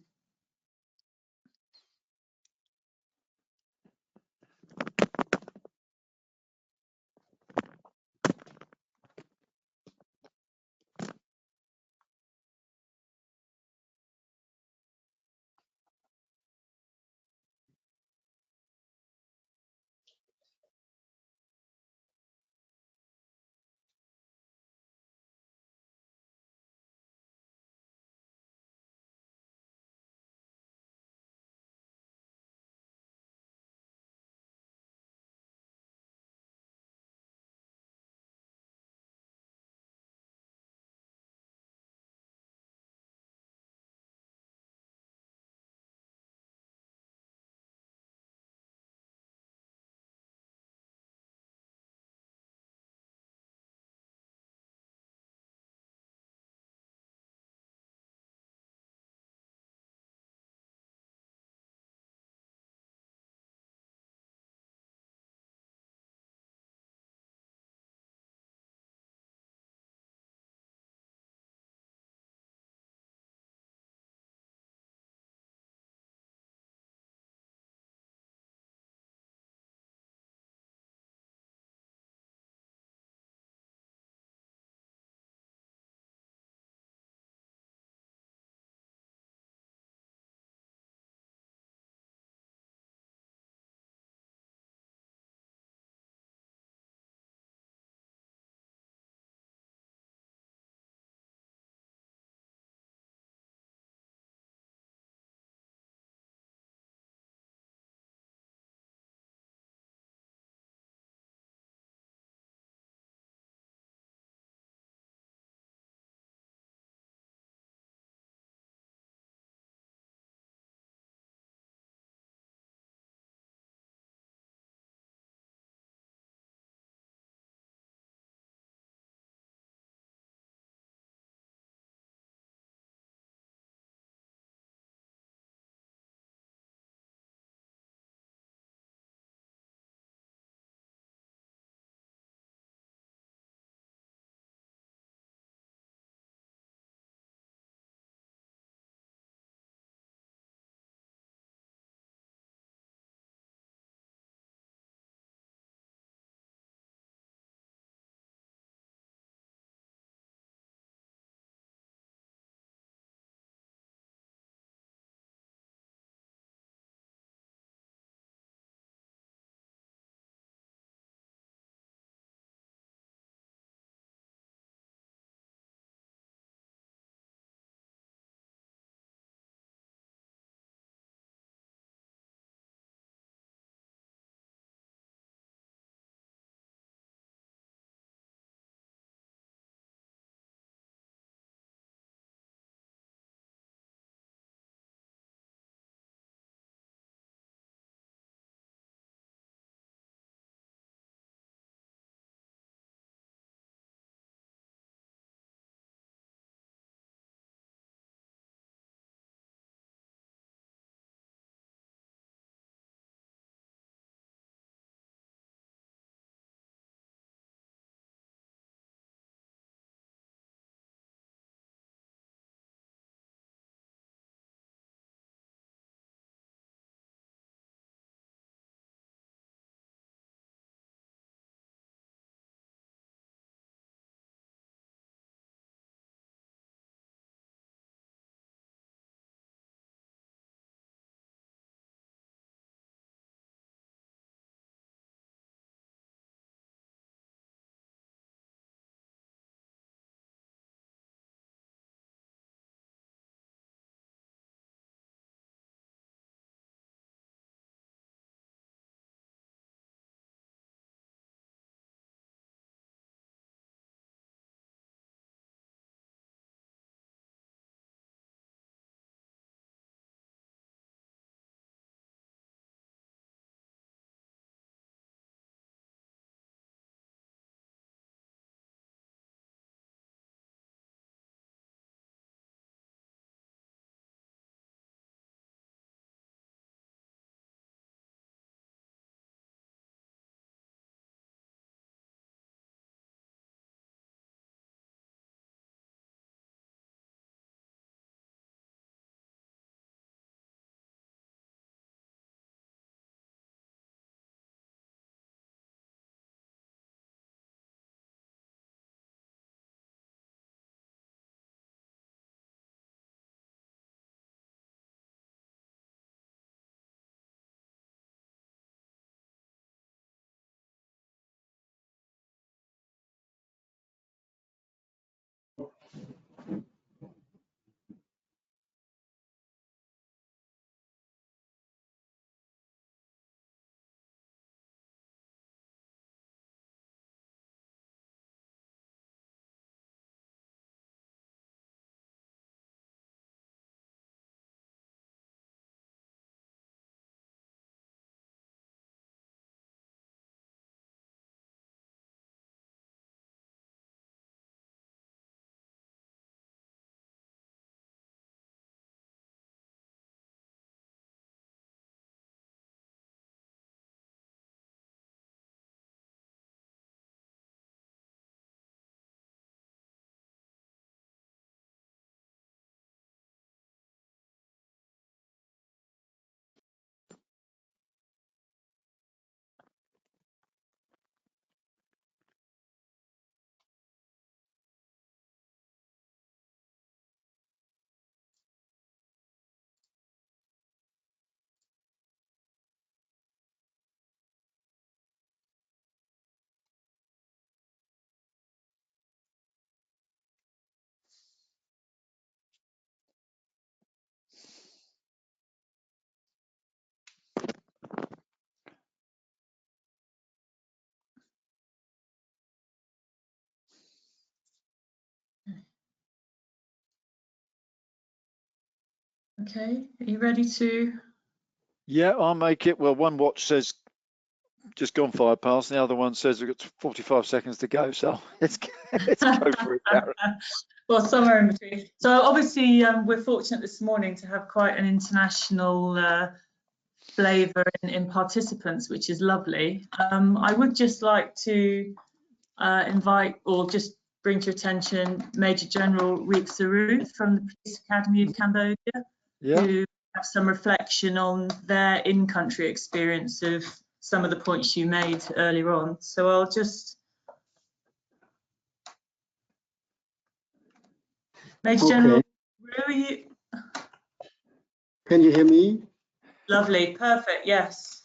A: Okay, are you ready to?
B: Yeah, I'll make it. Well, one watch says just gone 5 past, and the other one says we've got 45 seconds to go. So let's go for it, Darren.
A: Well, somewhere in between. So obviously we're fortunate this morning to have quite an international flavour in participants, which is lovely. I would just like to invite or just bring to your attention Major General Reek Saruth from the Police Academy of Cambodia, who have some reflection on their in-country experience of some of the points you made earlier on. So I'll just... Major General, where are you?
C: Can you hear me?
A: Lovely, perfect, yes.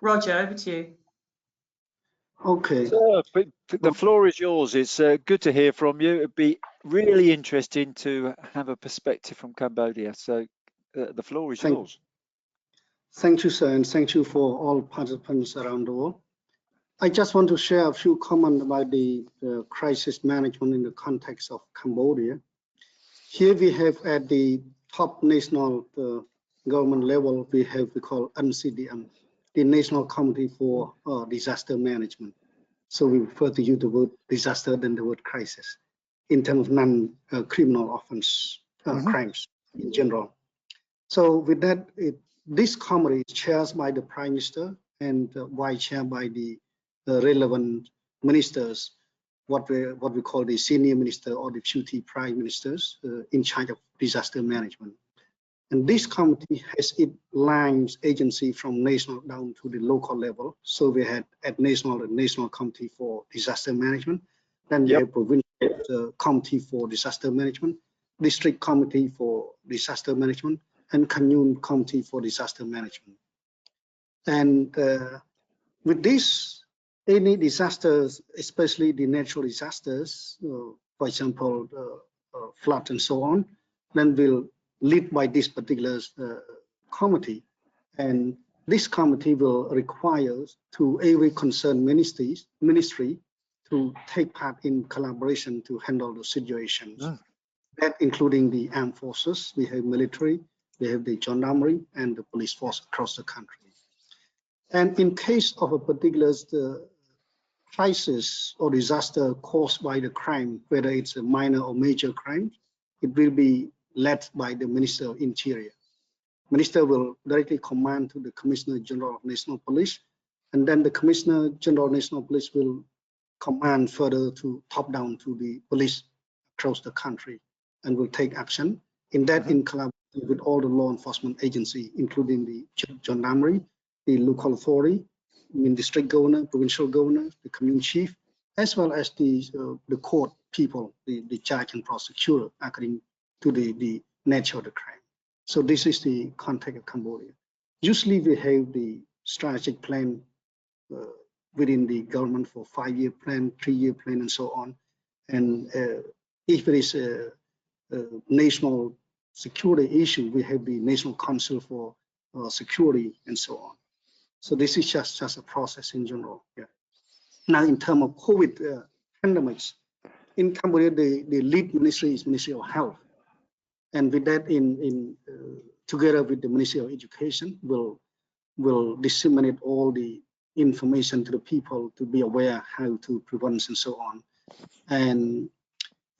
A: Roger, over to you.
C: Okay.
B: So, the floor is yours. It's good to hear from you. It'd be really interesting to have a perspective from Cambodia. So the floor is yours.
C: Thank you, sir, and thank you for all participants around the world. I just want to share a few comments about the crisis management in the context of Cambodia. Here we have at the top national government level, we call NCDM, the National Committee for Disaster Management. So we prefer to use the word disaster than the word crisis in terms of non-criminal offense crimes in general. So with that, this committee is chaired by the Prime Minister and vice chaired by the relevant ministers, what we call the senior minister or deputy prime ministers in charge of disaster management. And this committee has its lines agency from national down to the local level. So we had at national committee for disaster management. Then we have provincial committee for disaster management, district committee for disaster management, and commune committee for disaster management. And with this, any disasters, especially the natural disasters, for example, flood and so on, then will lead by this particular committee. And this committee will require to every concerned ministry to take part in collaboration to handle the situations. That including the armed forces, we have military, we have the gendarmerie and the police force across the country. And in case of a particular crisis or disaster caused by the crime, whether it's a minor or major crime, it will be led by the Minister of Interior. Minister will directly command to the Commissioner General of National Police, and then the Commissioner General of National Police will command further to top down to the police across the country and will take action. In that, in collaboration with all the law enforcement agency, including the gendarmerie, the local authority, district governor, provincial governor, the commune chief, as well as the court people, the judge and prosecutor, according to the nature of the crime. So this is the context of Cambodia. Usually we have the strategic plan within the government for 5-year plan, 3-year plan, and so on. And if there is a national security issue, we have the National Council for Security and so on. So this is just a process in general. Yeah. Now, in terms of COVID pandemics, in Cambodia, the lead ministry is Ministry of Health, and with that, together with the Ministry of Education, will disseminate all the information to the people to be aware how to prevent and so on. And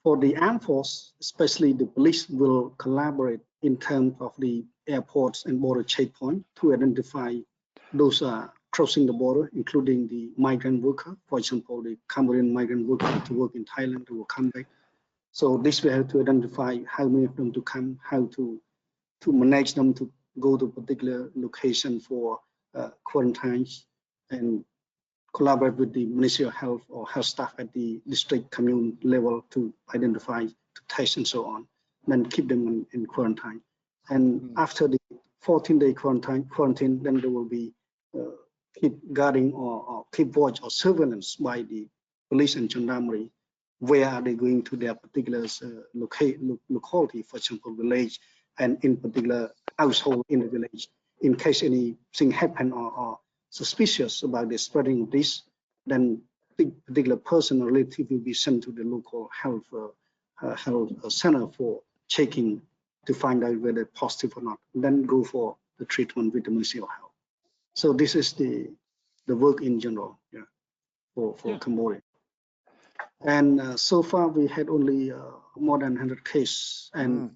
C: for the armed force, especially the police, will collaborate in terms of the airports and border checkpoint to identify those crossing the border, including the migrant worker, for example, the Cambodian migrant worker to work in Thailand, who will come back. So this we have to identify how many of them to come, how to manage them to go to a particular location for quarantines, and collaborate with the Ministry of Health or health staff at the district commune level to identify, to test and so on, then keep them in quarantine. And after the 14-day quarantine, then there will be keep guarding or keep watch or surveillance by the police and gendarmerie. Where are they going to their particular locality, for example, village, and in particular household in the village. In case anything happen or suspicious about the spreading of this, then the particular person or relative will be sent to the local health center for checking to find out whether positive or not, then go for the treatment with the Ministry of Health. So this is the work in general, yeah, for Cambodia. And so far we had only more than 100 cases, and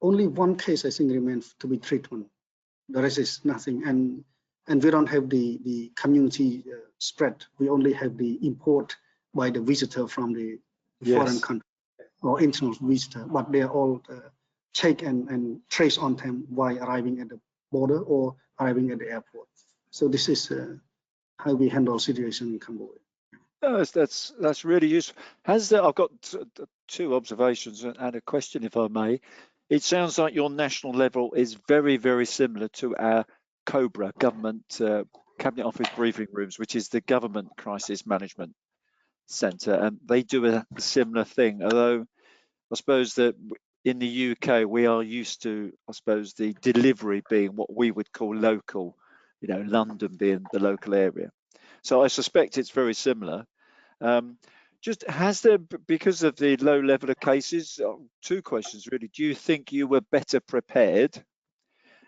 C: only one case I think remains to be treatment. The rest is nothing, and we don't have the community spread. We only have the import by the visitor from the foreign country or internal visitor, but they are all checked and traced on time while arriving at the border or arriving at the airport. So this is how we handle situation in Cambodia.
B: No, that's really useful. I've got two observations and a question, if I may. It sounds like your national level is very, very similar to our COBRA, Government Cabinet Office Briefing Rooms, which is the Government Crisis Management Centre, and they do a similar thing. Although I suppose that in the UK we are used to, I suppose, the delivery being what we would call local, you know, London being the local area. So I suspect it's very similar. Just has there, because of the low level of cases, two questions really. Do you think you were better prepared?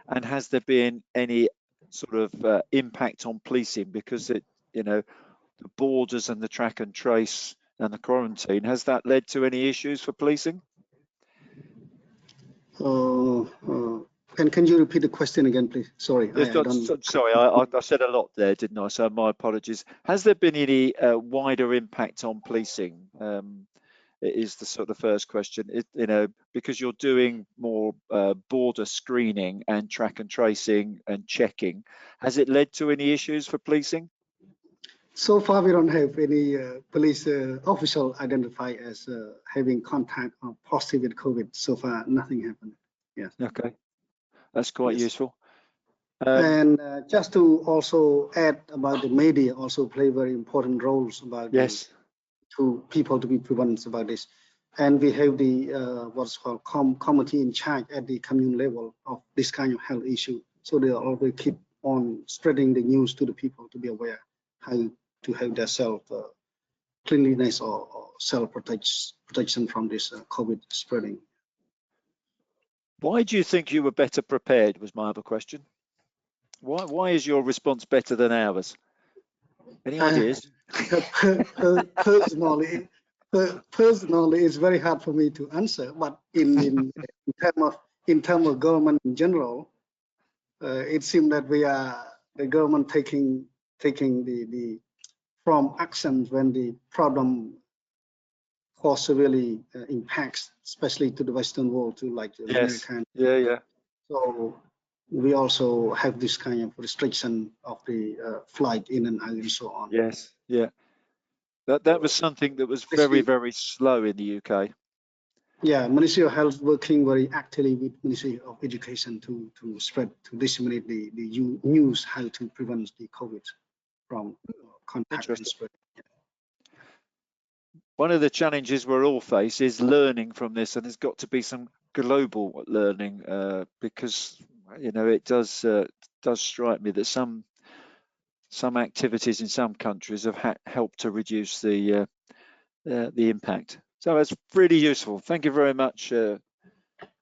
B: And has there been any sort of impact on policing because the borders and the track and trace and the quarantine, has that led to any issues for policing?
C: Can you repeat the question again, please? Sorry,
B: Sorry, I said a lot there, didn't I? So my apologies. Has there been any wider impact on policing? Is the sort of first question. Because you're doing more border screening and track and tracing and checking, has it led to any issues for policing?
C: So far, we don't have any police official identified as having contact or positive with COVID. So far, nothing happened. Yes.
B: Okay. That's quite useful.
C: And just to also add about the media, also play very important roles about to people to be prevented about this. And we have the what's called committee in charge at the commune level of this kind of health issue. So they always keep on spreading the news to the people to be aware how to have their self cleanliness or self protection from this COVID spreading.
B: Why do you think you were better prepared, was my other question. Why is your response better than ours? Any ideas?
C: Personally, it's very hard for me to answer. But in terms of government in general, it seems that we are the government taking the from actions when the problem cause severely impacts, especially to the Western world, to like the American.
B: Yeah.
C: So we also have this kind of restriction of the flight in and out and so on.
B: Yes, yeah. That was something that was very, very slow in the UK. Yeah,
C: Ministry of Health working very actively with Ministry of Education to disseminate the news how to prevent the COVID from contact and spread.
B: One of the challenges we're all face is learning from this, and there's got to be some global learning because it does strike me that some activities in some countries have helped to reduce the impact. So that's really useful. Thank you very much,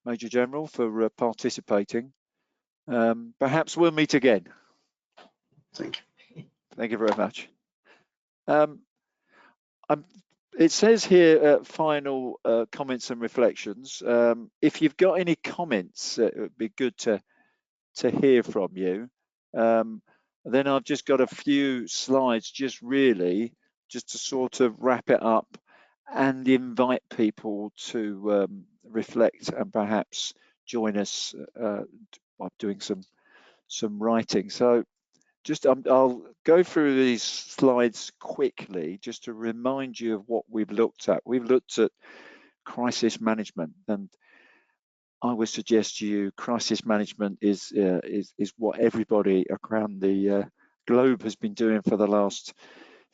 B: Major General, for participating. Perhaps we'll meet again.
C: Thank you.
B: Thank you very much. It says here, final comments and reflections. If you've got any comments, it would be good to hear from you. Then I've just got a few slides, just to sort of wrap it up and invite people to reflect and perhaps join us by doing some writing. So just I'll go through these slides quickly just to remind you of what we've looked at. We've looked at crisis management, and I would suggest to you crisis management is what everybody around the globe has been doing for the last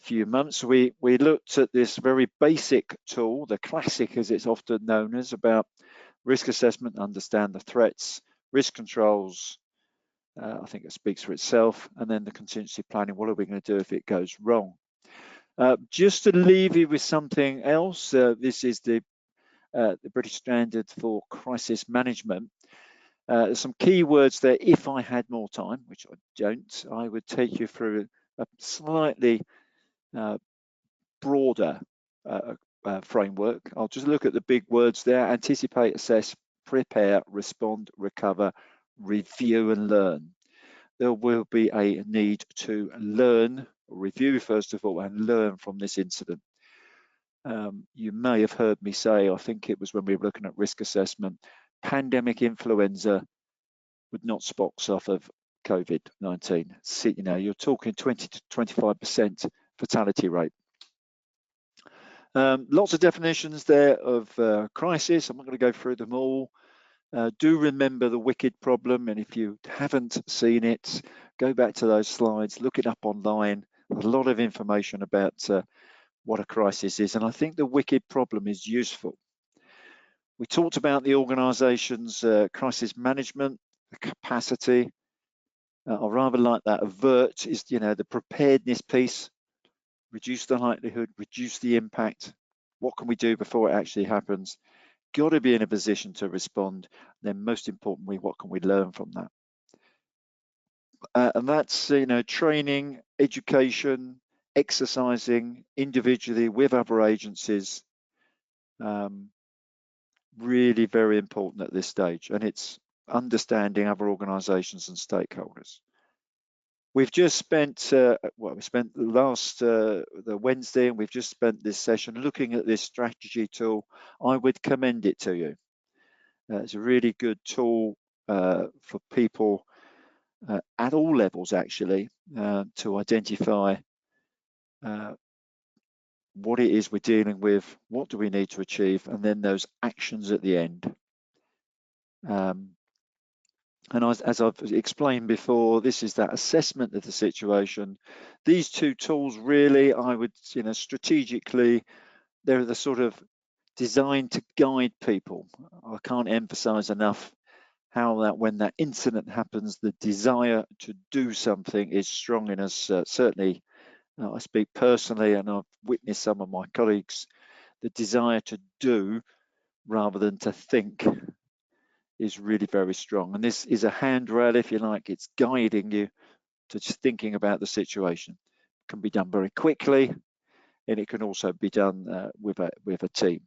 B: few months. We looked at this very basic tool, the classic as it's often known as, about risk assessment, understand the threats, risk controls. I think it speaks for itself, and then the contingency planning. What are we going to do if it goes wrong? Just to leave you with something else, this is the British Standard for Crisis Management. There's some key words there. If I had more time, which I don't, I would take you through a slightly broader framework. I'll just look at the big words there: anticipate, assess, prepare, respond, recover, review and learn. There will be a need to learn, review first of all, and learn from this incident. You may have heard me say, I think it was when we were looking at risk assessment, pandemic influenza would not box off of COVID-19. You know, you're talking 20 to 25% fatality rate. Lots of definitions there of crisis. I'm not going to go through them all. Do remember the wicked problem, and if you haven't seen it, go back to those slides, look it up online. There's a lot of information about what a crisis is, and I think the wicked problem is useful. We talked about the organisation's crisis management, the capacity. I rather like that. Avert is, you know, the preparedness piece. Reduce the likelihood, reduce the impact. What can we do before it actually happens? Got to be in a position to respond. Then, most importantly, what can we learn from that? And that's, you know, training, education, exercising individually with other agencies. Really very important at this stage, and it's understanding other organisations and stakeholders. We've just spent, we spent the Wednesday, and we've just spent this session looking at this strategy tool. I would commend it to you. It's a really good tool for people at all levels, actually, to identify what it is we're dealing with, what do we need to achieve, and then those actions at the end. And as I've explained before, this is that assessment of the situation. These two tools really, I would, you know, strategically, they're the sort of designed to guide people. I can't emphasize enough how that when that incident happens, the desire to do something is strong in us. Certainly, I speak personally, and I've witnessed some of my colleagues, the desire to do rather than to think is really very strong. And this is a handrail, if you like. It's guiding you to just thinking about the situation. It can be done very quickly, and it can also be done with a team.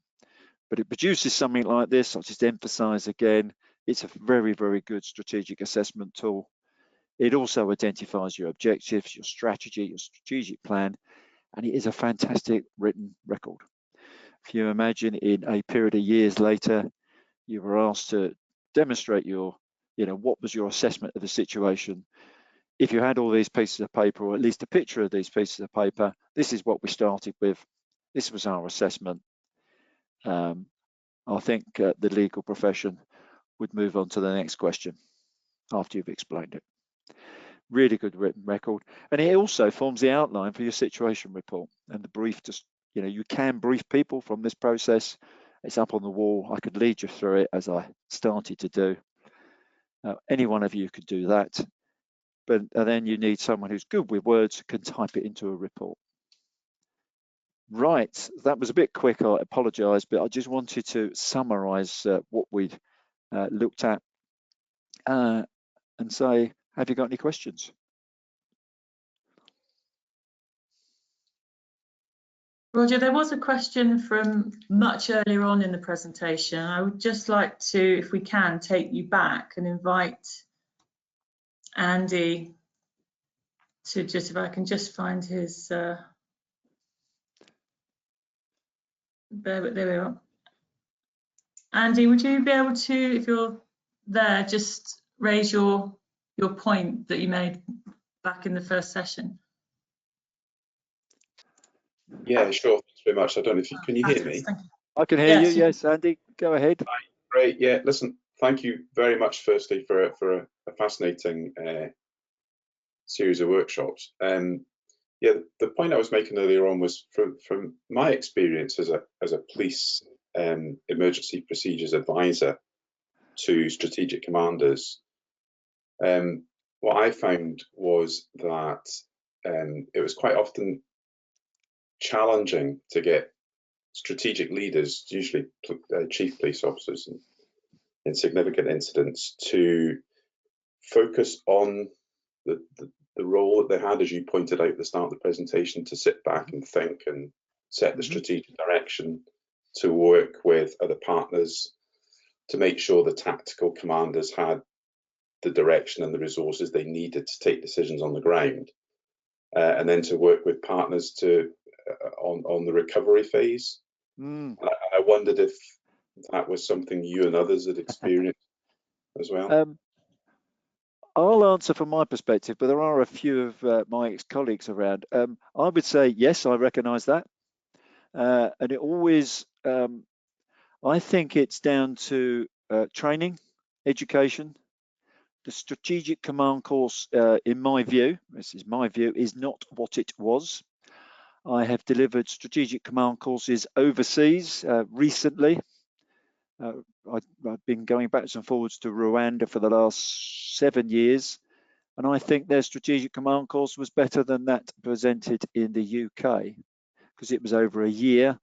B: But it produces something like this. I'll just emphasize again, it's a very, very good strategic assessment tool. It also identifies your objectives, your strategy, your strategic plan, and it is a fantastic written record. If you imagine in a period of years later, you were asked to demonstrate your, you know, what was your assessment of the situation. If you had all these pieces of paper, or at least a picture of these pieces of paper, this is what we started with. This was our assessment. I think the legal profession would move on to the next question after you've explained it. Really good written record, and it also forms the outline for your situation report and the brief. Just, you know, you can brief people from this process. It's up on the wall. I could lead you through it as I started to do. Any one of you could do that, but then you need someone who's good with words, can type it into a report. Right, that was a bit quick, I apologise, but I just wanted to summarise what we'd looked at and say, have you got any questions?
A: Roger, there was a question from much earlier on in the presentation. I would just like to, if we can, take you back and invite Andy to just, if I can just find his, there we are. Andy, would you be able to, if you're there, just raise your point that you made back in the first session?
D: Yeah, sure. Thanks very much. I don't know if you can you hear me?
B: I can hear you. Yes, Andy, go ahead.
D: Great. Yeah. Listen, thank you very much. Firstly, for a fascinating series of workshops. Yeah, the point I was making earlier on was from my experience as a police emergency procedures advisor to strategic commanders. What I found was that it was quite often challenging to get strategic leaders, usually chief police officers in significant incidents, to focus on the role that they had, as you pointed out at the start of the presentation, to sit back and think and set the strategic direction, to work with other partners, to make sure the tactical commanders had the direction and the resources they needed to take decisions on the ground, and then to work with partners to on the recovery phase. I wondered if that was something you and others had experienced as well.
B: I'll answer from my perspective, but there are a few of my ex-colleagues around. I would say yes, I recognise that, and it always. I think it's down to training, education. The strategic command course, in my view, this is my view, is not what it was. I have delivered strategic command courses overseas recently. I've been going backwards and forwards to Rwanda for the last 7 years, and I think their strategic command course was better than that presented in the UK, because it was over a year,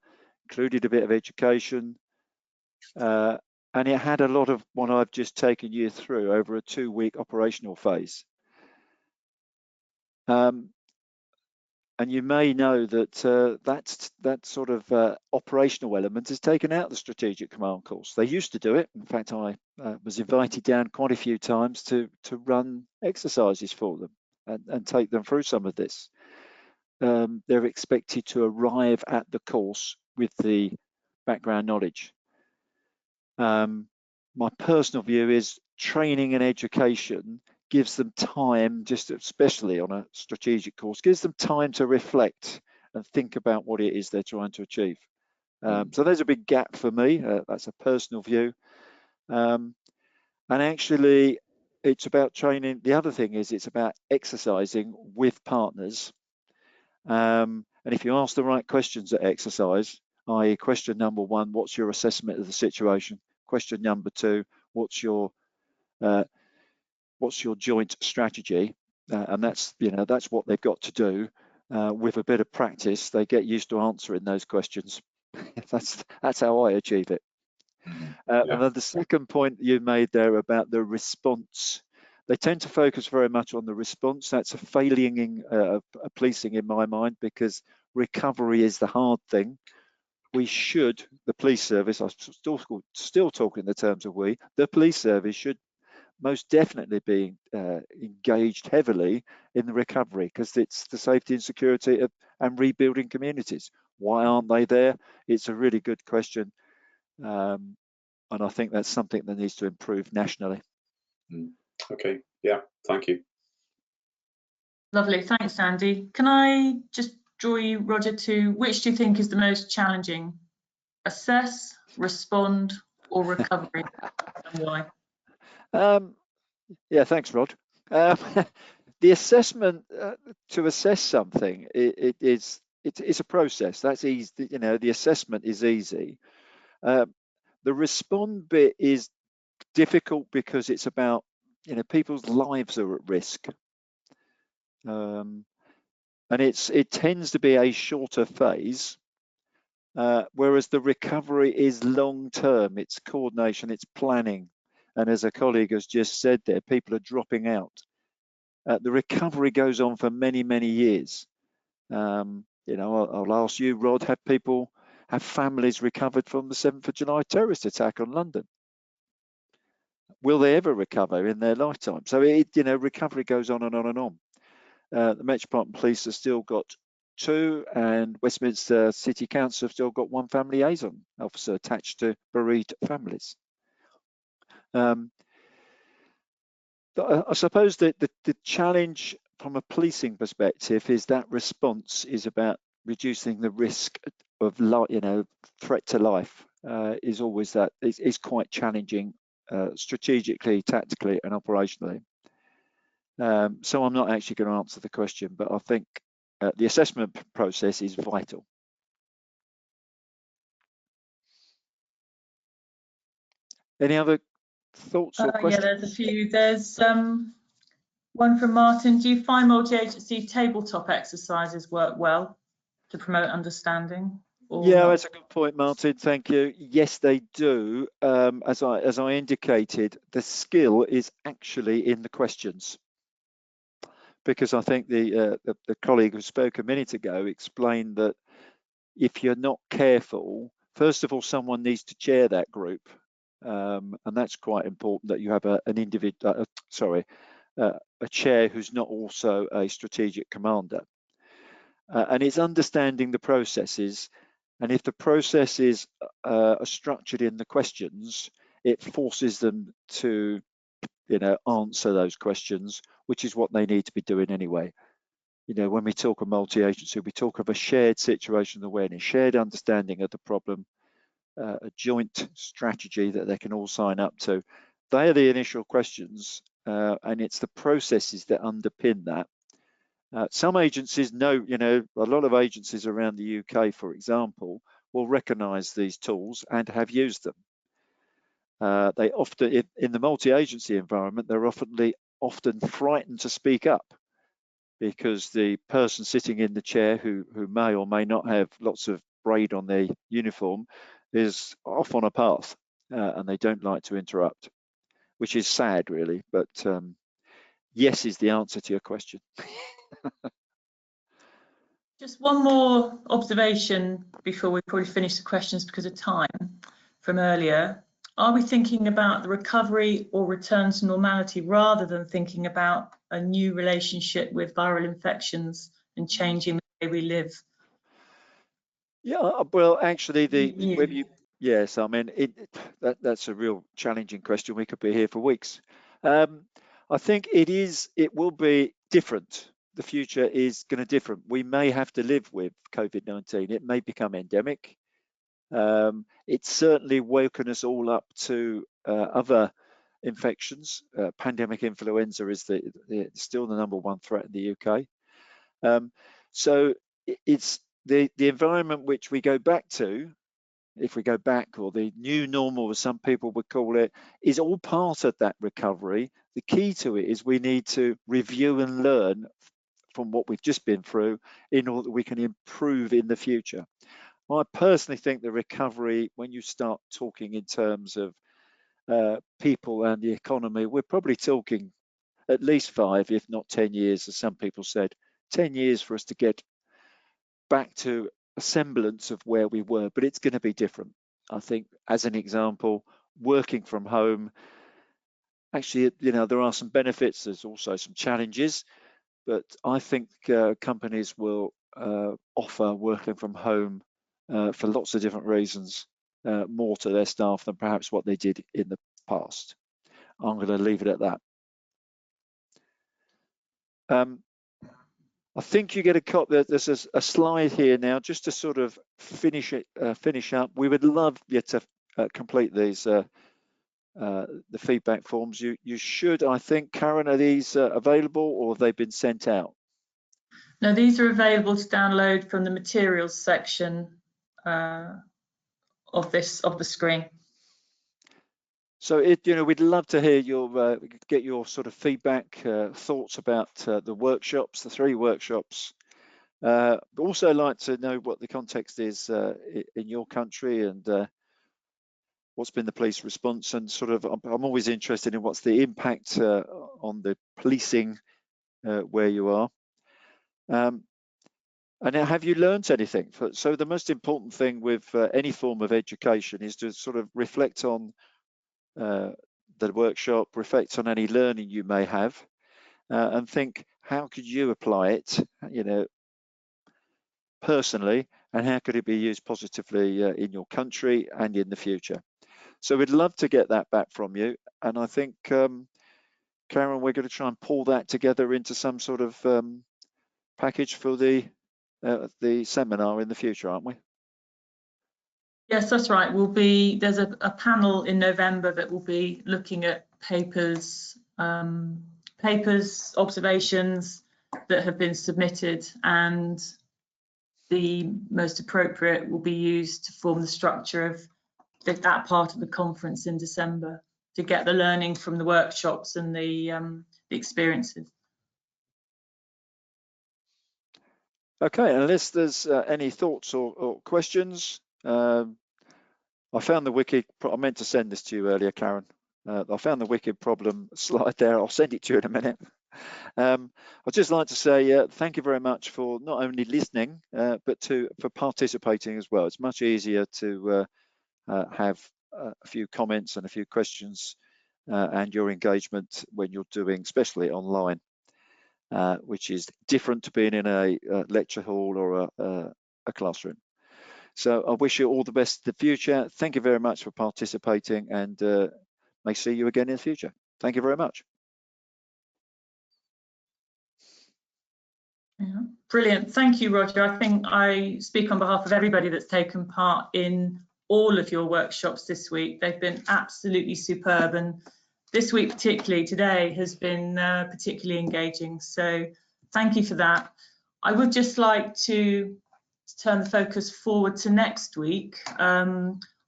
B: included a bit of education, and it had a lot of what I've just taken you through over a 2-week operational phase. And you may know that that sort of operational element is taken out of the strategic command course. They used to do it. In fact, I was invited down quite a few times to run exercises for them and take them through some of this. They're expected to arrive at the course with the background knowledge. My personal view is training and education gives them time, just especially on a strategic course, gives them time to reflect and think about what it is they're trying to achieve. So there's a big gap for me. That's a personal view. And actually, it's about training. The other thing is it's about exercising with partners. And if you ask the right questions at exercise, i.e. question number 1, what's your assessment of the situation? Question number 2, what's your joint strategy? And that's what they've got to do. With a bit of practice, they get used to answering those questions. That's how I achieve it. And then the second point you made there about the response, they tend to focus very much on the response. That's a failing of policing in my mind, because recovery is the hard thing. We should, the police service, I'm still talking in the terms of we, the police service should most definitely be engaged heavily in the recovery, because it's the safety and security and rebuilding communities. Why aren't they there? It's a really good question. And I think that's something that needs to improve nationally.
D: Okay, yeah, thank you.
A: Lovely, thanks, Andy. Can I just draw you, Roger, to which do you think is the most challenging? Assess, respond, or recovery, and why?
B: Yeah, thanks, Rod. The assessment, to assess something, it's a process. That's easy. The assessment is easy. The respond bit is difficult because it's about, people's lives are at risk. And it tends to be a shorter phase, whereas the recovery is long term. It's coordination, it's planning. And as a colleague has just said there, people are dropping out. The recovery goes on for many, many years. I'll ask you, Rod, have families recovered from the 7th of July terrorist attack on London? Will they ever recover in their lifetime? So recovery goes on and on and on. The Metropolitan Police have still got 2, and Westminster City Council have still got 1 family liaison officer attached to bereaved families. I suppose that the challenge from a policing perspective is that response is about reducing the risk of threat to life. Is always that is quite challenging strategically, tactically, and operationally. So I'm not actually going to answer the question, but I think the assessment process is vital. Any other thoughts or questions?
A: Yeah, there's a few. There's one from Martin. Do you find multi-agency tabletop exercises work well to promote understanding? or
B: Yeah,
A: not?
B: that's a good point, Martin. Thank you. Yes, they do. As I indicated, the skill is actually in the questions, because I think the colleague who spoke a minute ago explained that if you're not careful, first of all, someone needs to chair that group, and that's quite important, that you have an individual, a chair who's not also a strategic commander. And it's understanding the processes, and if the processes are structured in the questions, it forces them to, answer those questions, which is what they need to be doing anyway. When we talk of multi-agency, we talk of a shared situation awareness, shared understanding of the problem, a joint strategy that they can all sign up to. They are the initial questions, and it's the processes that underpin that. Some agencies know, a lot of agencies around the UK, for example, will recognise these tools and have used them. They often, in the multi-agency environment, they're often frightened to speak up, because the person sitting in the chair who may or may not have lots of braid on their uniform is off on a path, and they don't like to interrupt, which is sad, really. But yes is the answer to your question.
A: Just one more observation before we probably finish the questions because of time from earlier. Are we thinking about the recovery or return to normality rather than thinking about a new relationship with viral infections and changing the way we live?
B: Yeah, well, actually, yes, I mean, that's a real challenging question. We could be here for weeks. I think it will be different. The future is going to different. We may have to live with COVID-19. It may become endemic. It's certainly woken us all up to other infections. Pandemic influenza is still the #1 threat in the UK. So it's the environment which we go back to, if we go back, or the new normal, as some people would call it, is all part of that recovery. The key to it is we need to review and learn from what we've just been through in order that we can improve in the future. I personally think the recovery, when you start talking in terms of people and the economy, we're probably talking at least 5, if not 10 years, as some people said. 10 years for us to get back to a semblance of where we were, but it's going to be different. I think, as an example, working from home, actually, there are some benefits, there's also some challenges, but I think companies will offer working from home for lots of different reasons, more to their staff than perhaps what they did in the past. I'm going to leave it at that. I think you get a copy. There's a slide here now, just to sort of finish up. We would love you to complete these the feedback forms. You should, I think, Karen, are these available, or have they been sent out?
A: No, these are available to download from the materials section of the screen.
B: So we'd love to hear get your sort of feedback, thoughts about the workshops, the 3 workshops. But also like to know what the context is in your country, and what's been the police response, and sort of I'm always interested in what's the impact on the policing where you are. And have you learned anything? So the most important thing with any form of education is to sort of reflect on the workshop, reflect on any learning you may have, and think, how could you apply it, personally, and how could it be used positively in your country and in the future? So we'd love to get that back from you, and I think, Karen, we're going to try and pull that together into some sort of package for the seminar in the future, aren't we?
A: Yes, that's right. There's a panel in November that will be looking at papers, observations that have been submitted, and the most appropriate will be used to form the structure of that part of the conference in December, to get the learning from the workshops and the experiences.
B: Okay, unless there's any thoughts or questions, I found the wicked. I meant to send this to you earlier, Karen. I found the wicked problem slide there. I'll send it to you in a minute. I'd just like to say thank you very much for not only listening, but for participating as well. It's much easier to have a few comments and a few questions and your engagement when you're doing, especially online, which is different to being in a lecture hall or a classroom. So I wish you all the best in the future. Thank you very much for participating, and may see you again in the future. Thank you very much.
A: Yeah, brilliant. Thank you, Roger. I think I speak on behalf of everybody that's taken part in all of your workshops this week. They've been absolutely superb, and this week particularly, today, has been particularly engaging. So thank you for that. I would just like to turn the focus forward to next week.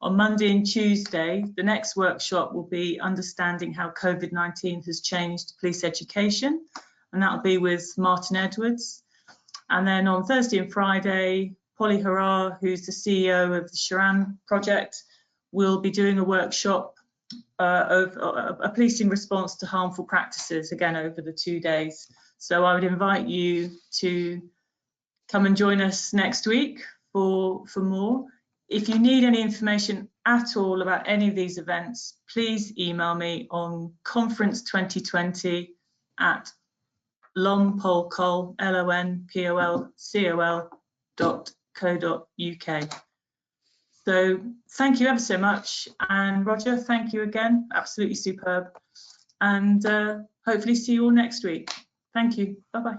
A: On Monday and Tuesday, the next workshop will be understanding how COVID-19 has changed police education, and that'll be with Martin Edwards. And then on Thursday and Friday, Polly Harar, who's the CEO of the Sharan project, will be doing a workshop of a policing response to harmful practices, again over the 2 days. So I would invite you to come and join us next week for more. If you need any information at all about any of these events, please email me on conference2020@lonpolcol, lonpolcol.co.uk. So thank you ever so much. And Roger, thank you again. Absolutely superb. And hopefully see you all next week. Thank you. Bye-bye.